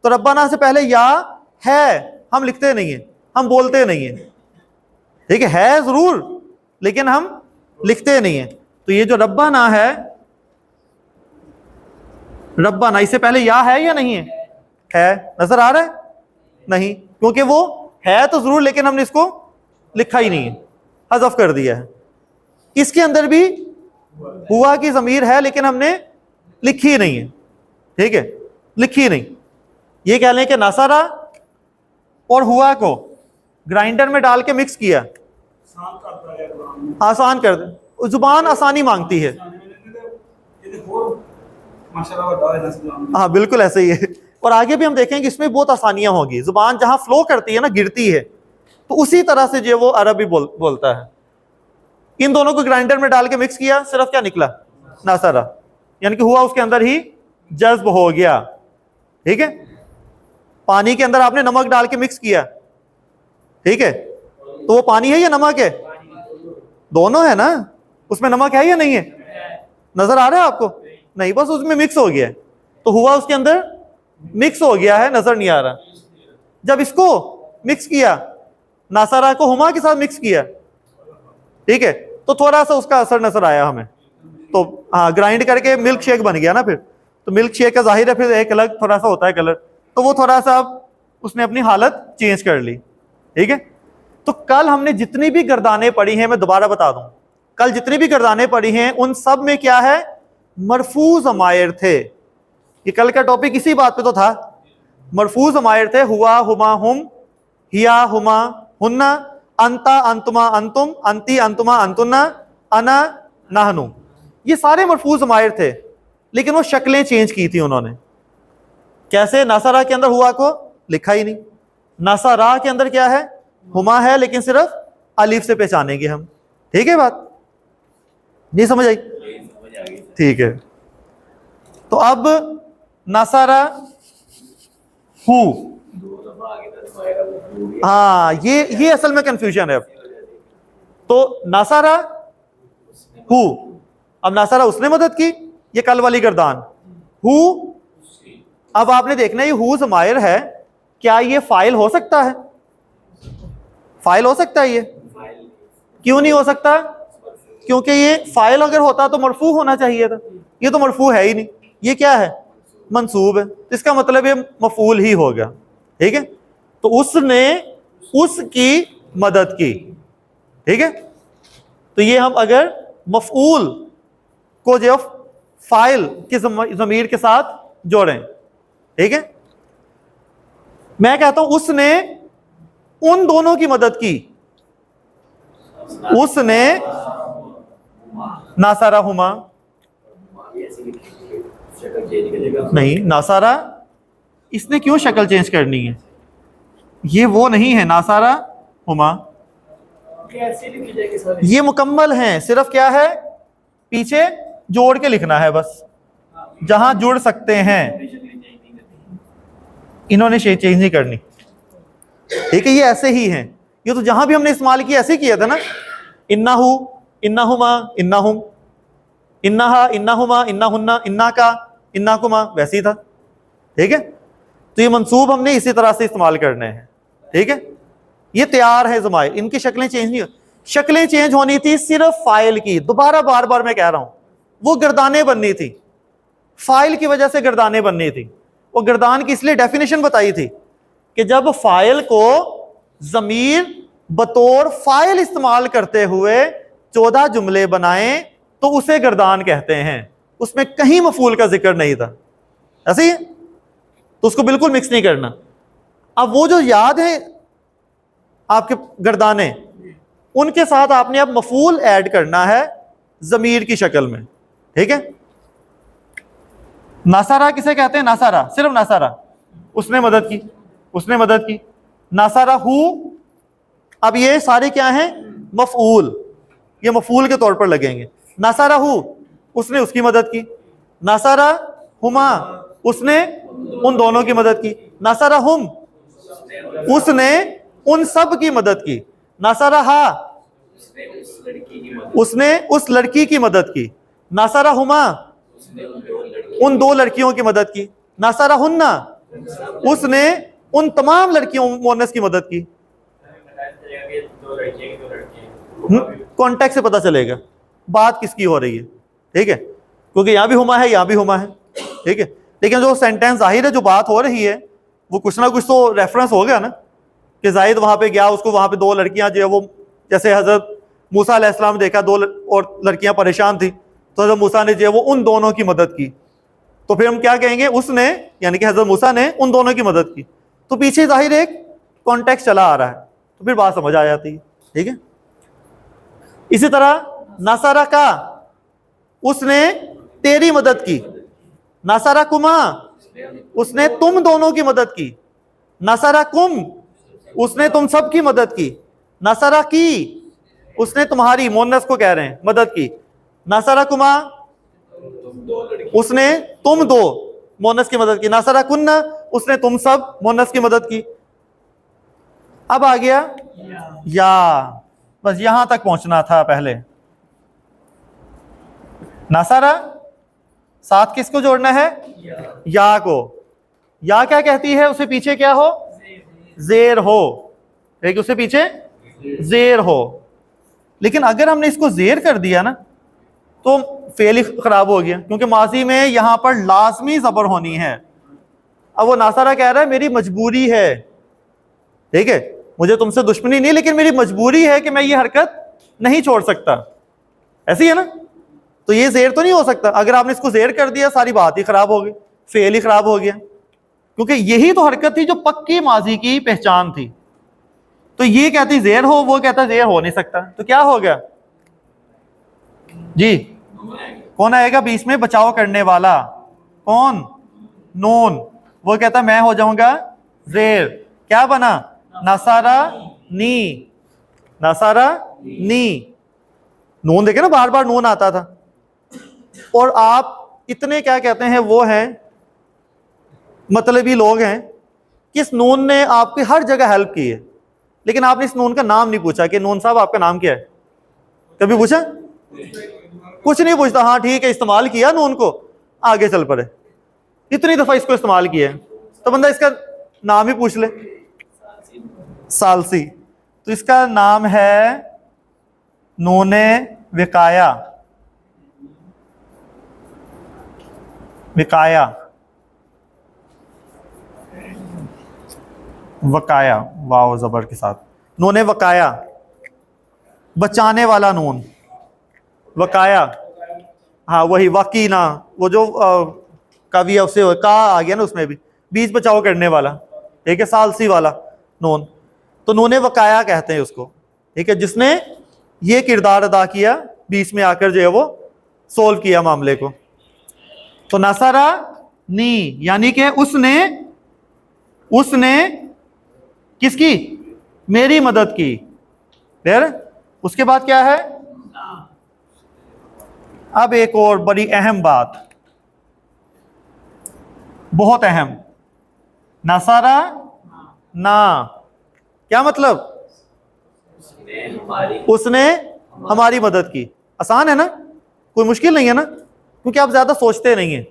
तो रब्बाना से पहले या है हम लिखते नहीं है, हम बोलते नहीं है, ठीक है जरूर लेकिन हम लिखते नहीं है। तो ये जो रब्बाना है, रब्बाना इससे पहले या है या नहीं है? नजर आ रहा है? नहीं, क्योंकि वो है तो जरूर लेकिन हमने इसको लिखा ही नहीं है, हज़फ कर दिया है। इसके अंदर भी हुआ की ज़मीर है लेकिन हमने लिखी नहीं है, ठीक है, लिखी नहीं। ये कह लें कि नसरा और हुआ को ग्राइंडर में डाल के मिक्स किया, आसान कर दे, जुबान आसानी मांगती है। हाँ बिल्कुल ऐसे ही है। और आगे भी हम देखेंगे इसमें बहुत आसानियां होगी, जुबान जहां फ्लो करती है ना, गिरती है, तो उसी तरह से जो वो अरबी बोलता है। इन दोनों को ग्राइंडर में डाल के मिक्स किया, सिर्फ क्या निकला? नसरा, यानी कि हुआ उसके अंदर ही जज्ब हो गया, ठीक है। पानी के अंदर आपने नमक डाल के मिक्स किया, ठीक है, तो वो पानी है या नमक है? दोनों है ना, उसमें नमक है या नहीं है? नजर आ रहा है आपको? नहीं, बस उसमें मिक्स हो गया है, तो हुआ उसके अंदर मिक्स हो गया है, नजर नहीं आ रहा। जब इसको मिक्स किया, नासारा को हुमा के साथ मिक्स किया, ठीक है, तो थोड़ा सा उसका असर नजर आया हमें। तो हाँ, ग्राइंड करके मिल्क शेक बन गया ना फिर। तो मिल्क शेक का जाहिर है फिर एक अलग थोड़ा सा होता है कलर, तो वो थोड़ा सा उसने अपनी हालत चेंज कर ली, ठीक है। तो कल हमने जितनी भी गर्दानें पढ़ी हैं, मैं दोबारा बता दूं, कल जितनी भी गर्दानें पढ़ी हैं उन सब में क्या है? मरफू ज़मायर थे। ये कल का टॉपिक इसी बात पे तो था, मरफू ज़मायर थे। हुआ, हुमा, हुम, हिया, हुमा, हुन्ना, अंता, अंतुमा, अंतुम, अंती, अंतुमा, अंतुन्ना, अना, नहनु, ये सारे मरफू ज़मायर थे, लेकिन वो शक्लें चेंज की थी उन्होंने। कैसे? नासारा के अंदर हुआ को लिखा ही नहीं, नासारा के अंदर क्या है? हुमा है, लेकिन सिर्फ अलीफ से पहचानेंगे हम, ठीक है। बात नहीं समझ आई? ठीक है। तो अब नासारा हु, हाँ ये असल में कंफ्यूजन है। अब तो नासारा हु, अब नासारा उसने मदद की, ये कल वाली गर्दान। हु, अब आपने देखना है ये हु ज़मायर है, क्या ये फाइल हो सकता है? फाइल हो सकता है ये? क्यों नहीं हो सकता? क्योंकि ये फाइल अगर होता तो मरफू होना चाहिए था, ये तो मरफू है ही नहीं, ये क्या है? मंसूब है, तो इसका मतलब ये मफूल ही होगा, ठीक है। तो उसने उसकी मदद की, ठीक है। तो ये हम अगर मफूल को जो फाइल की ज़मीर के साथ जोड़ें, ठीक है, मैं कहता हूं उसने उन दोनों की मदद की, उसने नासारा हुमा, नहीं नासारा, इसने क्यों शक्ल चेंज करनी है? ये वो नहीं है नासारा हुमा, ये मुकम्मल हैं, सिर्फ क्या है? पीछे जोड़ के लिखना है बस, जहां जुड़ सकते हैं। इन्होंने शेप चेंज नहीं करनी, ठीक है, ये ऐसे ही हैं। ये तो जहां भी हमने इस्तेमाल किया ऐसे ही किया था ना, इन्नाहु, इन्नाहुमा, इन्नाहुम, इन्नाहा, इन्नाहुमा, इन्नाहुन्ना, इन्नाका, इन्नाकुमा, वैसे ही था, ठीक है। तो ये मंसूब हमने इसी तरह से इस्तेमाल करने हैं, ठीक है। ये तैयार है ज़मायर, इनकी शक्लें चेंज नहीं, शक्लें चेंज होनी थी सिर्फ फाइल की। दोबारा बार बार मैं कह रहा हूं, वो गर्दानें बननी थी, फाइल की वजह से गर्दानें बननी थी। वो गर्दान की इसलिए डेफिनेशन बताई थी कि जब फाइल को ज़मीर बतौर फाइल इस्तेमाल करते हुए 14 जुमले बनाएं तो उसे गर्दान कहते हैं। उसमें कहीं मफूल का जिक्र नहीं था, ऐसे ही है, तो उसको बिल्कुल मिक्स नहीं करना। अब वो जो याद है आपके गर्दाने, उनके साथ आपने अब मफूल ऐड करना है ज़मीर की शक्ल में, ठीक है। नासारा किसे कहते हैं? नासारा, सिर्फ नासारा, उसने मदद की, उसने मदद की। नासारा हु, अब ये सारे क्या हैं? मफूल, ये मफूल के तौर पर लगेंगे। नासारा हु, उसने उसकी मदद की। नासारा हुमा, उसने उन दोनों की मदद की। नासारा हुम, उसने उन सब की मदद की। नासारा हा, उसने उस लड़की की मदद की। नासारा हुमा, उन 2 लड़कियों की मदद की। नसरा हुन्ना, उसने उन तमाम लड़कियों मोनस की मदद की। कॉन्टेक्स्ट से पता चलेगा बात किसकी हो रही है, ठीक है, क्योंकि यहां भी हुमा है, यहां भी हुमा है, ठीक है। लेकिन जो सेंटेंस जाहिर है जो बात हो रही है वो कुछ ना कुछ तो रेफरेंस हो गया ना, कि जाहिद वहां पे गया, उसको वहां पे 2 लड़कियां जो है वो, जैसे हजरत मूसा अलैहिस्सलाम ने देखा 2 और लड़कियां परेशान थी, तो हजरत मूसा ने जो है वो उन दोनों की मदद की। तो फिर हम क्या कहेंगे, उसने यानी कि हजरत मूसा ने उन दोनों की मदद की। तो पीछे जाहिर एक कॉन्टेक्स्ट चला आ रहा है, तो फिर बात समझ आ जाती है, ठीक है। इसी तरह नसरा का, उसने तेरी मदद की। नसरा कुमा, उसने तुम दोनों की मदद की। नसरा कुम, उसने तुम सब की मदद की। नसरा की, उसने तुम्हारी, मोनस को कह रहे हैं, मदद की। नसरा कुमा, उसने तुम 2 मोनस की मदद की। नसरा कुन्ना, उसने तुम सब मोनस की मदद की। अब आ गया या, बस यहां तक पहुंचना था पहले। नसरा, साथ किसको जोड़ना है, या को। या क्या कहती है, उसे पीछे क्या हो, जेर हो, ठीक, उससे पीछे जेर हो। लेकिन अगर हमने इसको जेर कर दिया ना तो फेल ही खराब हो गया, क्योंकि माजी में यहां पर लाजमी जबर होनी है। अब वो नासारा कह रहा है मेरी मजबूरी है, ठीक है, मुझे तुमसे दुश्मनी नहीं, लेकिन मेरी मजबूरी है कि मैं ये हरकत नहीं छोड़ सकता, ऐसी है ना। तो ये जेर तो नहीं हो सकता। अगर आपने इसको जेर कर दिया सारी बात ही खराब हो गई, फेल ही खराब हो गया, क्योंकि यही तो हरकत थी जो पक्की माजी की पहचान थी। तो ये कहती जेर हो, वो कहता जेर हो नहीं सकता, तो क्या हो गया जी, कौन आएगा बीच में बचाव करने वाला, कौन, नून। वो कहता मैं हो जाऊंगा जेर, क्या बना, नसारा नी, नसारा नी। नून देखे ना, बार बार नून आता था। और आप इतने क्या कहते हैं वो हैं मतलबी लोग हैं कि इस नून ने आपकी हर जगह हेल्प की है, लेकिन आपने इस नून का नाम नहीं पूछा कि नून साहब आपका नाम क्या है। कभी पूछा, कुछ नहीं पूछता, हाँ ठीक है इस्तेमाल किया नून को, आगे चल पड़े। इतनी दफा इसको इस्तेमाल किया है तो बंदा इसका नाम ही पूछ ले, सालसी। तो इसका नाम है नूने विकाया, विकाया, वकाया, वाव जबर के साथ, नूने वकाया, बचाने वाला नून, वकाया, हाँ वही वकीना, वो जो कवि है उससे का आ गया ना, उसमें भी बीच बचाव करने वाला, ठीक है, सालसी वाला नून। तो नूने वकाया कहते हैं उसको, ठीक है, जिसने ये किरदार अदा किया, बीच में आकर जो है वो सोल्व किया मामले को। तो नसरा नी यानी कि उसने किसकी, मेरी मदद की। फिर उसके बाद क्या है, अब एक और बड़ी अहम बात, बहुत अहम, नसरा ना, क्या मतलब, उसने हमारी मदद की। आसान है ना, कोई मुश्किल नहीं है ना, क्योंकि आप ज्यादा सोचते नहीं हैं,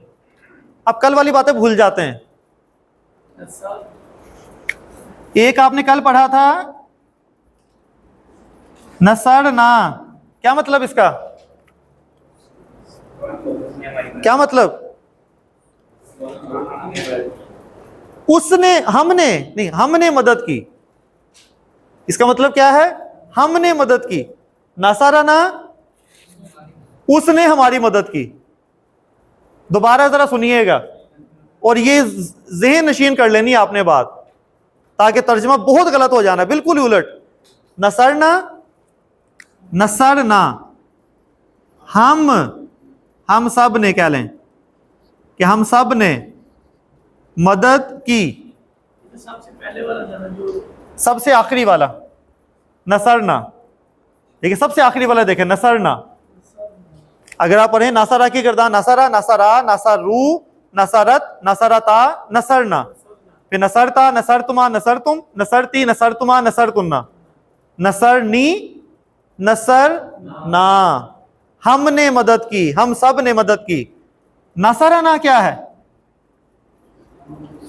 आप कल वाली बातें भूल जाते हैं। एक आपने कल पढ़ा था नसर ना, क्या मतलब इसका, क्या मतलब, उसने, हमने नहीं, हमने मदद की, इसका मतलब क्या है, हमने मदद की। नसारा ना, उसने हमारी मदद की। दोबारा जरा सुनिएगा और ये ज़हन नशीन कर लेनी आपने बात, ताकि तर्जमा बहुत गलत हो जाना, बिल्कुल ही उलट। नसरना, नसरना, हम सब ने, कह लें कि हम सब ने मदद की। सबसे पहले वाला था ना, जो सबसे आखिरी वाला नसरना, देखिए सबसे आखिरी वाला देखें, नसरना। अगर आप पढ़ें नसरा की किरदार, नसरा, नसरा, नसरू, नसरत, नसरता, नसरना, फिर नसरता, नसरतुमा, नसरतुम, नसरती, नसरतुमा, नसरतुन्ना, नसरनी, नसर ना। हमने मदद की, हम सब ने मदद की। नसरना क्या है?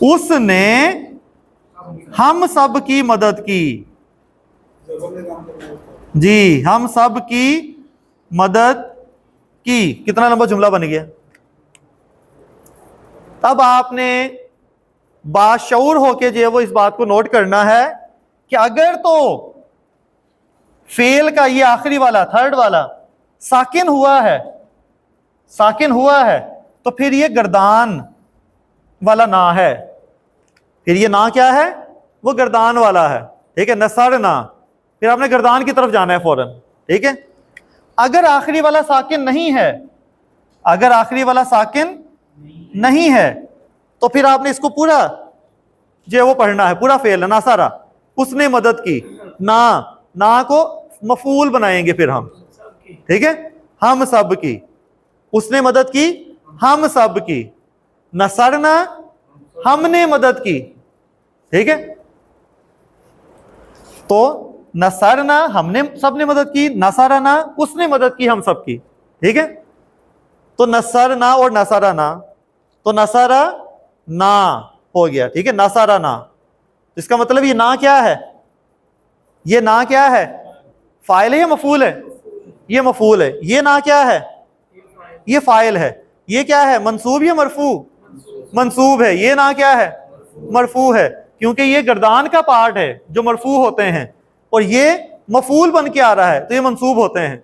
उसने हम सब की मदद की। जी, हम सब की मदद की। कितना लंबा जुमला बन गया। तब आपने बाशऊर होके जो है वो इस बात को नोट करना है कि अगर तो फेल का ये आखिरी वाला थर्ड वाला साकिन हुआ है, साकिन हुआ है, तो फिर ये गर्दान वाला ना है। फिर ये ना क्या है? वो गर्दान वाला है। ठीक है, नसर ना, फिर आपने गर्दान की तरफ जाना है फौरन। ठीक है, अगर आखिरी वाला साकिन नहीं है, अगर आखिरी वाला साकिन नहीं है, तो फिर आपने इसको पूरा जो है वो पढ़ना है, पूरा फेल है। ना सारा उसने मदद की, ना को मफूल बनाएंगे फिर हम। ठीक है, हम सब की, उसने मदद की, हम सब की। नसरना, हमने मदद की। ठीक है, तो नसरना हमने सबने मदद की, नसरना उसने मदद की हम सब की। ठीक है, तो नसरना और नसरना, तो नसरा ना हो गया। ठीक है, नसरा ना, इसका मतलब ये ना क्या है? ये ना क्या है? फाइल है या मफूल है? ये मफूल है। ये ना क्या है? ये फाइल है। ये क्या है? मंसूब या मरफू? मंसूब है। ये ना क्या है? मरफू है, क्योंकि ये गर्दान का पार्ट है जो मरफू होते हैं, और ये मफूल बन के आ रहा है तो ये मंसूब होते हैं।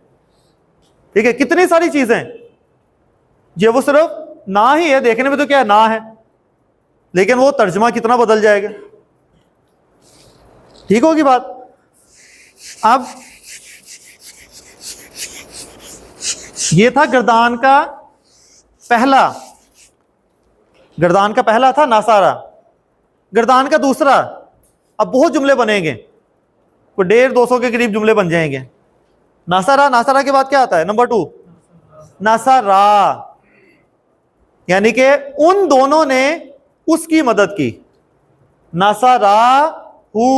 ठीक है, कितनी सारी चीजें ये वो सिर्फ ना ही है, देखने में तो क्या है? ना है, लेकिन वो तर्जमा कितना बदल जाएगा। ठीक होगी बात। अब ये था गर्दान का पहला, गर्दान का पहला था नासारा। गर्दान का दूसरा, अब बहुत जुमले बनेंगे, कोई 150-200 के करीब जुमले बन जाएंगे। नासारा, नासारा के बाद क्या आता है? नंबर 2 नासारा, यानी कि उन दोनों ने उसकी मदद की। नासारा हु,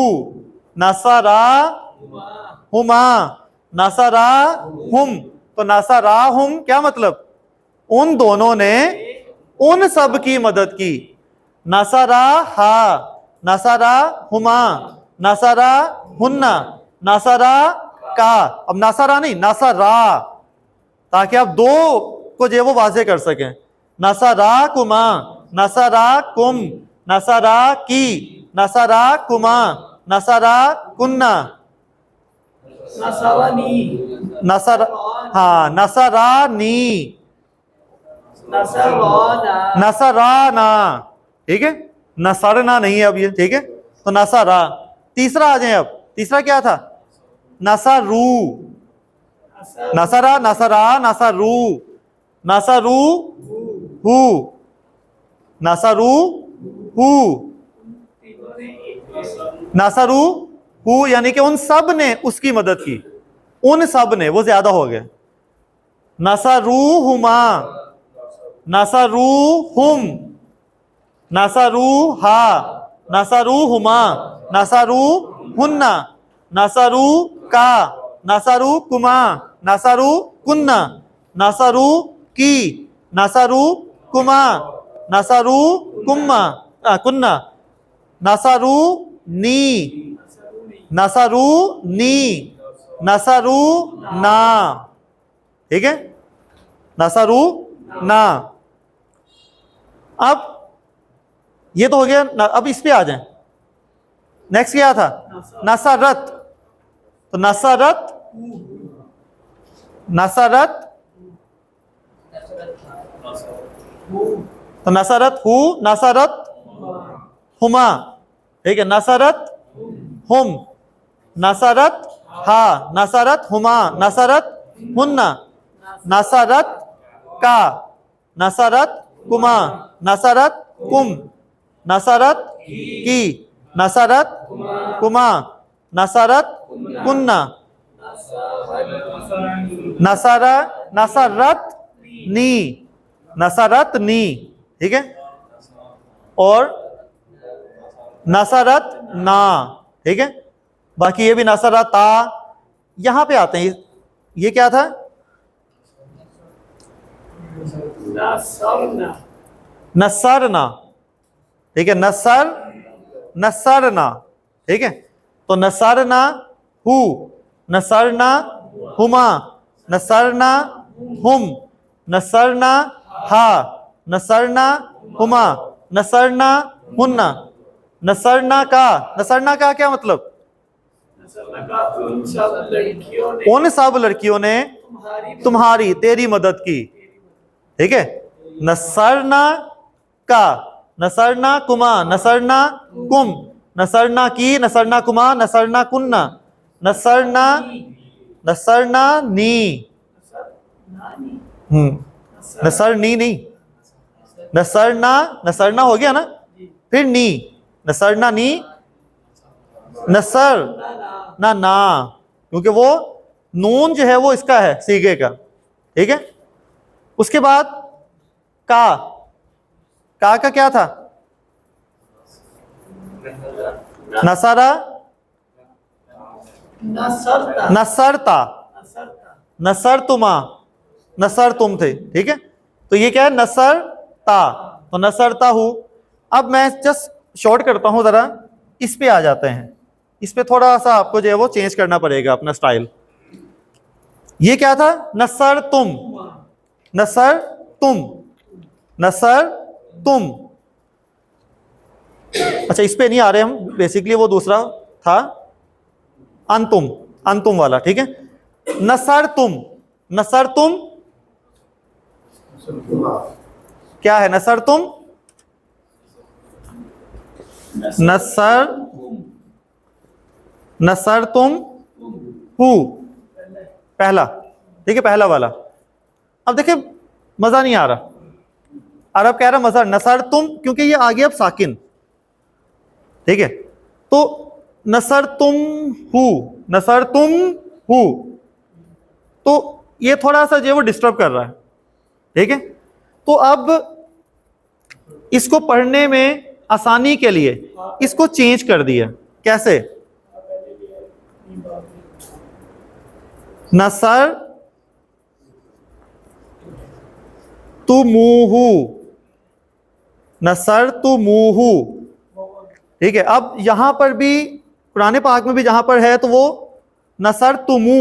नासारा हुमा, नासारा हुम। तो नासारा हुम क्या मतलब? उन दोनों ने उन सब की मदद की। नसरा हा, नसरा हुमा, नसरा हुन्ना, नसरा का। अब नसरा नहीं, नसरा, ताकि आप दो को जो वो वाजे कर सकें। नसरा कुमा, नसरा कुम, नसरा की, नसरा कुमा, नसरा कुन्ना, नसवानी, नसर, हाँ नसरानी, नसवाना, नसराना। ठीक है, नसरना नहीं है अब ये। ठीक है, तो नसरा। तीसरा आ जाए। अब तीसरा क्या था? नसरू, नसरा, नसरा, नसरू, नसरू हु, नसरू हु, नसरू हु, यानी कि उन सब ने उसकी मदद की। उन सब ने, वो ज्यादा हो गए। नसरू हुमा, नसरू हुम, नसरू हा, नसरू हुमा, नसरू हुन्ना, नसरू का, नसरू कुमा, नसरू कुन्ना, नसरू की, नसरू कुमा, नसरू कुम्मा कुन्ना, नसरू नी, नसरू नी, नसरू ना। ठीक है, नसरू ना। अब ये तो हो गया। अब इस पे आ जाएं। नेक्स्ट क्या था? नसरत। तो नसरत, नसरत, तो नसरत हु, नसरत हुमा। ठीक है, नसरत हुम, नसरत हा, नसरत हुमा, नसरत हुन्ना, नसरत का, नसरत कुमा, नसरत कुम, नसरत की, नसरत कुमा, नसरत कुन्ना, नसरा, नसरत नी, नसरत नी। ठीक है, और नसरत ना। ठीक है, बाकी ये भी नसरता। यहां पे आते हैं, ये क्या था? नसरना नसरना, ठीक है, नसरना, ठीक है। तो नसरना हु, नसरना हुमा, नसरना हुम, नसरना हा, नसरना हुमा, नसरना हुन्ना, नसरना का क्या मतलब? नसरना का उन सब लड़कियों ने तुम्हारी तेरी मदद की, ठीक है। नसरना का, नसरना कुमा, नसरना कुम, नसरना की, नसरना कुमा, नसरना कुन्ना, नसरना नसरना नी, नसरनी नहीं, नसरना हो गया ना, फिर नी, नसरना नी, नसर ना, क्योंकि वो नून जो है वो इसका है, सीगे का, ठीक है। उसके बाद का क्या था? नसरा, नसरता, नसर तुमा, नसर तुम थे, ठीक है। तो ये क्या है? नसरता, तो नसरता हूं। अब मैं जस्ट शॉर्ट करता हूं, जरा इस पे आ जाते हैं। इस पे थोड़ा सा आपको जो है वो चेंज करना पड़ेगा अपना स्टाइल। ये क्या था? नसर तुम, नसर तुम, नसर तुम। अच्छा, इस पे नहीं आ रहे हम, बेसिकली वो दूसरा था, अंतुम, अंतुम वाला, ठीक है। नसर तुम, नसर तुम क्या है? नसर तुम, नसर, नसर तुम हु, पहला, ठीक है, पहला वाला। अब देखिए मजा नहीं आ रहा, और अब कह रहा मजा, नसर तुम, क्योंकि ये आ गया अब साकिन, ठीक है। तो नसर तुम हु, नसर तुम हु, तो ये थोड़ा सा जो है वो डिस्टर्ब कर रहा है, ठीक है। तो अब इसको पढ़ने में आसानी के लिए इसको चेंज कर दिया। कैसे? नसर तुमुहु, नसर तुमुहु, ठीक है। अब यहां पर भी कुरान पाक में भी जहां पर है तो वो नसर तुमु,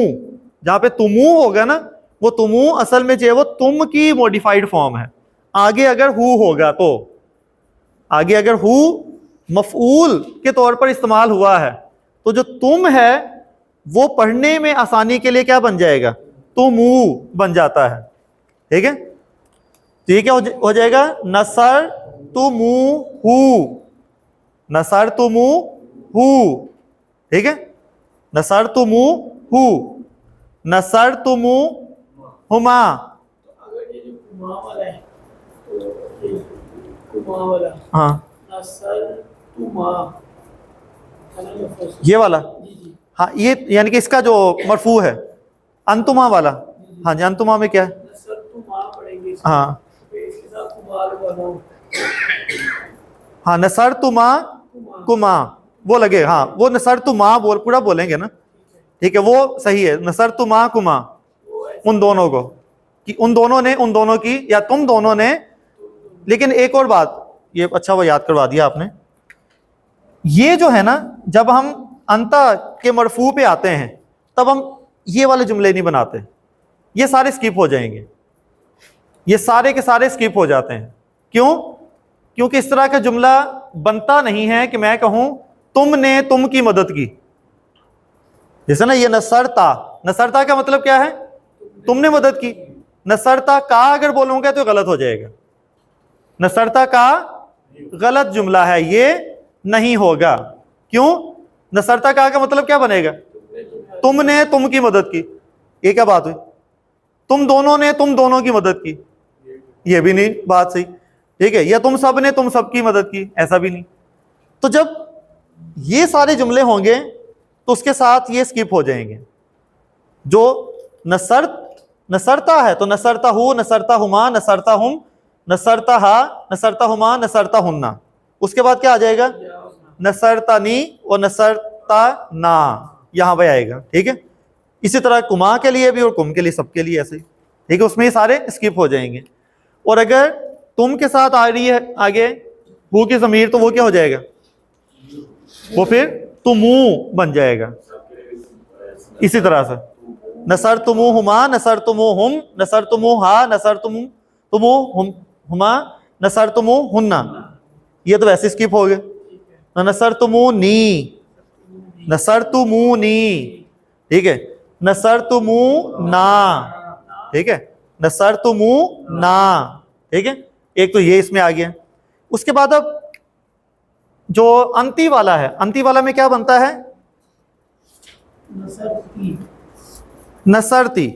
जहां पे तुमु होगा ना, वो तुमु असल में जो है वो तुम की मॉडिफाइड फॉर्म है। आगे अगर हु होगा तो, आगे अगर हु मफऊल के तौर पर इस्तेमाल हुआ है तो जो तुम है वो पढ़ने में आसानी के लिए क्या बन जाएगा? तुमु बन जाता है, ठीक है। तो ये क्या हो जाएगा? नसर तुमु हु, नसर तुमु हु, ठीक है। नसर तुमु हु, नसर तुमु हुमा। अगर ये जो कुमा वाला है तो ये कुमा वाला, हाँ, नसर तुमा, ये वाला, जी जी, हाँ, ये यानी कि इसका जो मरफू है, अंतुमा वाला। हाँ जी, अंतुमा में क्या है? नसर तुमा पढ़ेंगे, हाँ फिर इसके साथ कुमार वाला, हाँ, नसर तुमा कुमा, वो लगे, हाँ, वो नसर तुमा बोल पूरा बोलेंगे ना, ठीक है, वो सही है। नसर तुमा कुमा, उन दोनों को, कि उन दोनों ने, उन दोनों की, या तुम दोनों ने। लेकिन एक और बात, ये अच्छा वो याद करवा दिया आपने, ये जो है ना, जब हम अंता के मरफू पे आते हैं तब हम ये वाले जुमले नहीं बनाते, ये सारे स्किप हो जाएंगे, ये सारे के सारे स्किप हो जाते हैं। क्यों? क्योंकि इस तरह का जुमला बनता नहीं है कि मैं कहूं तुमने तुम की मदद की। जैसे ना ये नसरता, नसरता का मतलब क्या है? तुमने मदद की। नसरता का अगर बोलूंगा तो गलत हो जाएगा, नसरता का गलत जुमला है, ये नहीं होगा। क्यों? नसरता का मतलब क्या बनेगा? तुमने तुम की मदद की, ये क्या बात हुई? तुम दोनों ने तुम दोनों की मदद की, ये भी नहीं बात सही, ठीक है। या तुम सब ने तुम सब की मदद की, ऐसा भी नहीं। तो जब ये सारे जुमले होंगे तो उसके साथ ये स्किप हो जाएंगे। जो नसरता है तो नसरता हु, नसरता हुमा, नसरता हुम, नसरता हा, नसरता हुमा, नसरता हुन्ना। उसके बाद क्या आ जाएगा? नसरता नी और नसरता ना, यहां पे आएगा, ठीक है। इसी तरह कुमा के लिए भी और कुम के लिए, सबके लिए ऐसे ही, ठीक है। उसमें ये सारे स्किप हो जाएंगे। और अगर तुम के साथ आ रही है आगे हु की ज़मीर तो वो क्या हो जाएगा, वो फिर तुमू बन जाएगा। इसी तरह से नसर तुमु हुमा, नसर तुमु हुम, नसर तुमु हा, नसर तुमु हुमा, नसर तुमु हुन्ना। ये तो वैसे स्किप हो गए। नसर तुमु नी, नसर तुमु नी, ठीक है। नसर तुमु ना, ठीक है। नसर तुमु ना, ठीक है। एक तो ये इसमें आ गया। उसके बाद अब जो अंती वाला है, अंती वाला में क्या बनता है, नसरती। नसरती,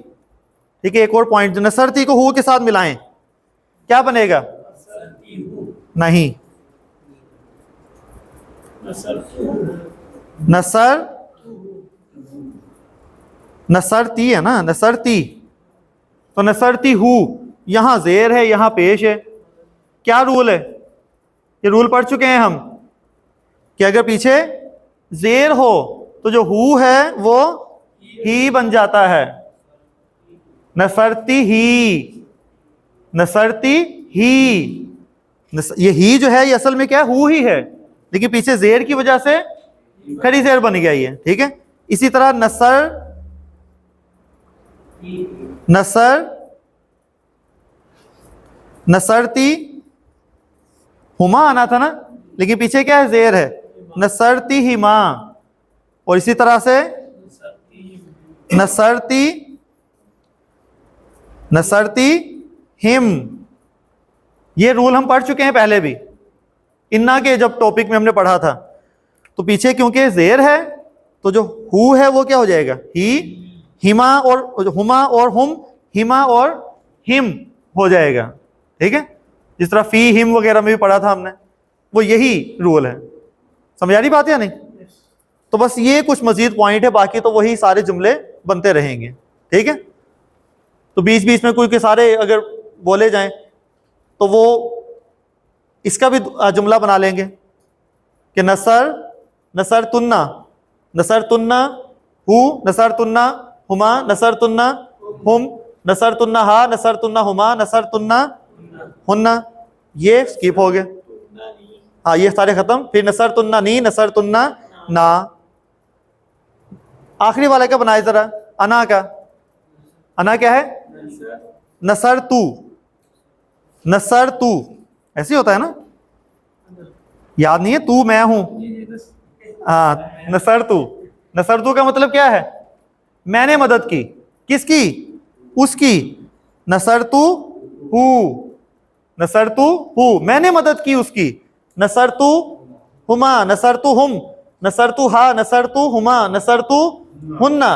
ठीक है। एक और पॉइंट, नसरती को हु के साथ मिलाएं, क्या बनेगा, नसरती हूँ, नहीं, नसरतू, नसर, नसरती है ना, नसरती, तो नसरती हु, यहां जेर है यहां पेश है। क्या रूल है, ये रूल पढ़ चुके हैं हम कि अगर पीछे जेर हो तो जो हु है वो ही बन जाता है। नसरती ही, नसरती ही, ये ही जो है ये असल में क्या है, हु ही है, लेकिन पीछे जेर की वजह से खड़ी जेर बन गया ये, ठीक है। इसी तरह नसर, नसर, नसरती, हुमा आना था ना, लेकिन पीछे क्या है, जेर है, नसरती हिमा। और इसी तरह से नसरती, नसरती हिम। ये रूल हम पढ़ चुके हैं पहले भी, इन्ना के जब टॉपिक में हमने पढ़ा था। तो पीछे क्योंकि जेर है तो जो हु है वो क्या हो जाएगा, ही, हिमा और हुमा और हुम, हिमा और हिम हो जाएगा, ठीक है। जिस तरह फी हिम वगैरह में भी पढ़ा था हमने, वो यही रूल है। समझ आ रही बात या नहीं। तो बस ये कुछ मजीद पॉइंट है, बाकी तो वही सारे जुमले बनते रहेंगे, ठीक है। तो बीच बीच में कोई के सारे अगर बोले जाएं तो वो इसका भी जुमला बना लेंगे कि नसर, नसर तुन्ना, नसर तुन्ना हु, नसर तुन्ना हुमा, नसर तुन्ना हुम, नसर तुन्ना हा, नसर तुन्ना हुमा, नसर तुन्ना हुन्ना। ये स्किप हो गए, हाँ ये सारे खत्म। फिर नसर तुन्ना नी, नसर तुन्ना ना। आखिरी वाले का बनाए जरा, अना का। अना क्या है, नसर तू, नसर तू, ऐसे होता है ना, याद नहीं है, तू मैं हूं, हाँ नसर तू। नसर तू का मतलब क्या है, मैंने मदद की, किसकी, उसकी। नसर तू हु, नसर तू हु, मैंने मदद की उसकी। नसर तू हुमा, नसर तू हुम, नसर तू हा, नसर तू हुमा, नसर तू हुन्ना।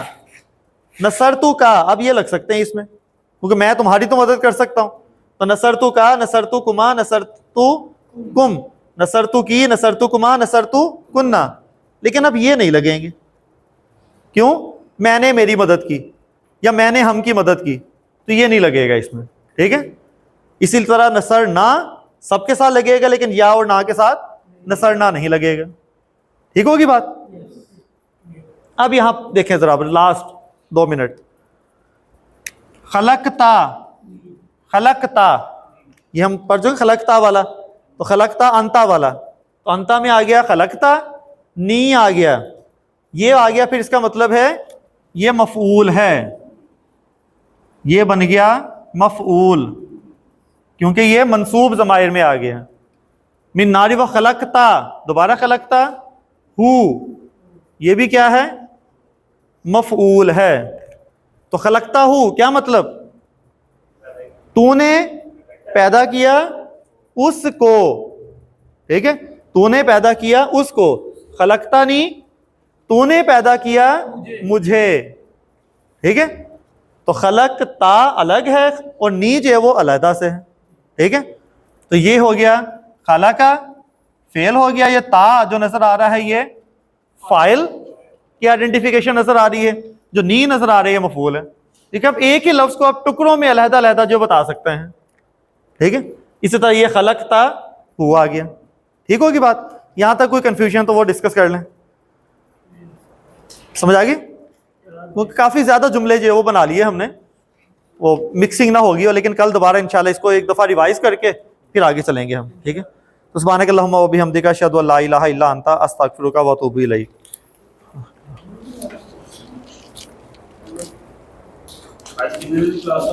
नसर तू का, अब ये लग सकते हैं इसमें, क्योंकि मैं तुम्हारी तो मदद कर सकता हूं। तो नसर तू का, नसर तू कुमा, नसर तू कुम, नसर तू की, नसर तू कुमा, नसर तू कुन्ना। लेकिन अब ये नहीं लगेंगे, क्यों, मैंने मेरी मदद की या मैंने हम की मदद की, तो ये नहीं लगेगा इसमें, ठीक है। इसी तरह नसर ना सबके साथ लगेगा, लेकिन या और ना के साथ नसर ना नहीं लगेगा, ठीक होगी बात। अब यहां देखें जरा लास्ट 2 मिनट। खलकता, खलकता, ये हम पढ़ चुके खलकता वाला, तो खलकता अंता वाला, तो अंता में आ गया खलकता, नी आ गया, ये आ गया, फिर इसका मतलब है ये मफऊल है, ये बन गया मफऊल, क्योंकि ये मंसूब ज़माइर में आ गया। मिन नारी व खलकता, दोबारा खलकता हु, ये भी क्या है, मफऊल है। तो खलकता हु क्या मतलब, तूने पैदा किया उसको, ठीक है, तूने पैदा किया उसको। खलकता नी, तूने पैदा किया मुझे, ठीक है। तो खलकता अलग है और नी जो है वो अलहदा से है, ठीक है। तो ये हो गया खलका, फेल हो गया, ये ता जो नजर आ रहा है ये फाइल की आइडेंटिफिकेशन नजर आ रही है, जो नी नजर आ रही है मफूल है, ठीक है। अब एक ही लफ्ज को आप टुकड़ों में अलहदा अलहदा जो बता सकते हैं, ठीक है। इसी तरह ये खलकता हुआ गया, ठीक होगी बात। यहां तक कोई कंफ्यूजन तो वो डिस्कस कर लें, समझ आ गई। वो काफी ज्यादा जुमले जो है वो बना लिए हमने, वो मिक्सिंग ना होगी, लेकिन कल दोबारा इंशाल्लाह इसको एक दफ़ा रिवाइज करके फिर आगे चलेंगे हम, ठीक है। तो सुब्हानक अल्लाहुम्मा व बिहम्दिका अशहदु अल्ला इलाहा इल्ला अंता अस्तगफिरुका व अतूबु इलैक। आज की क्लास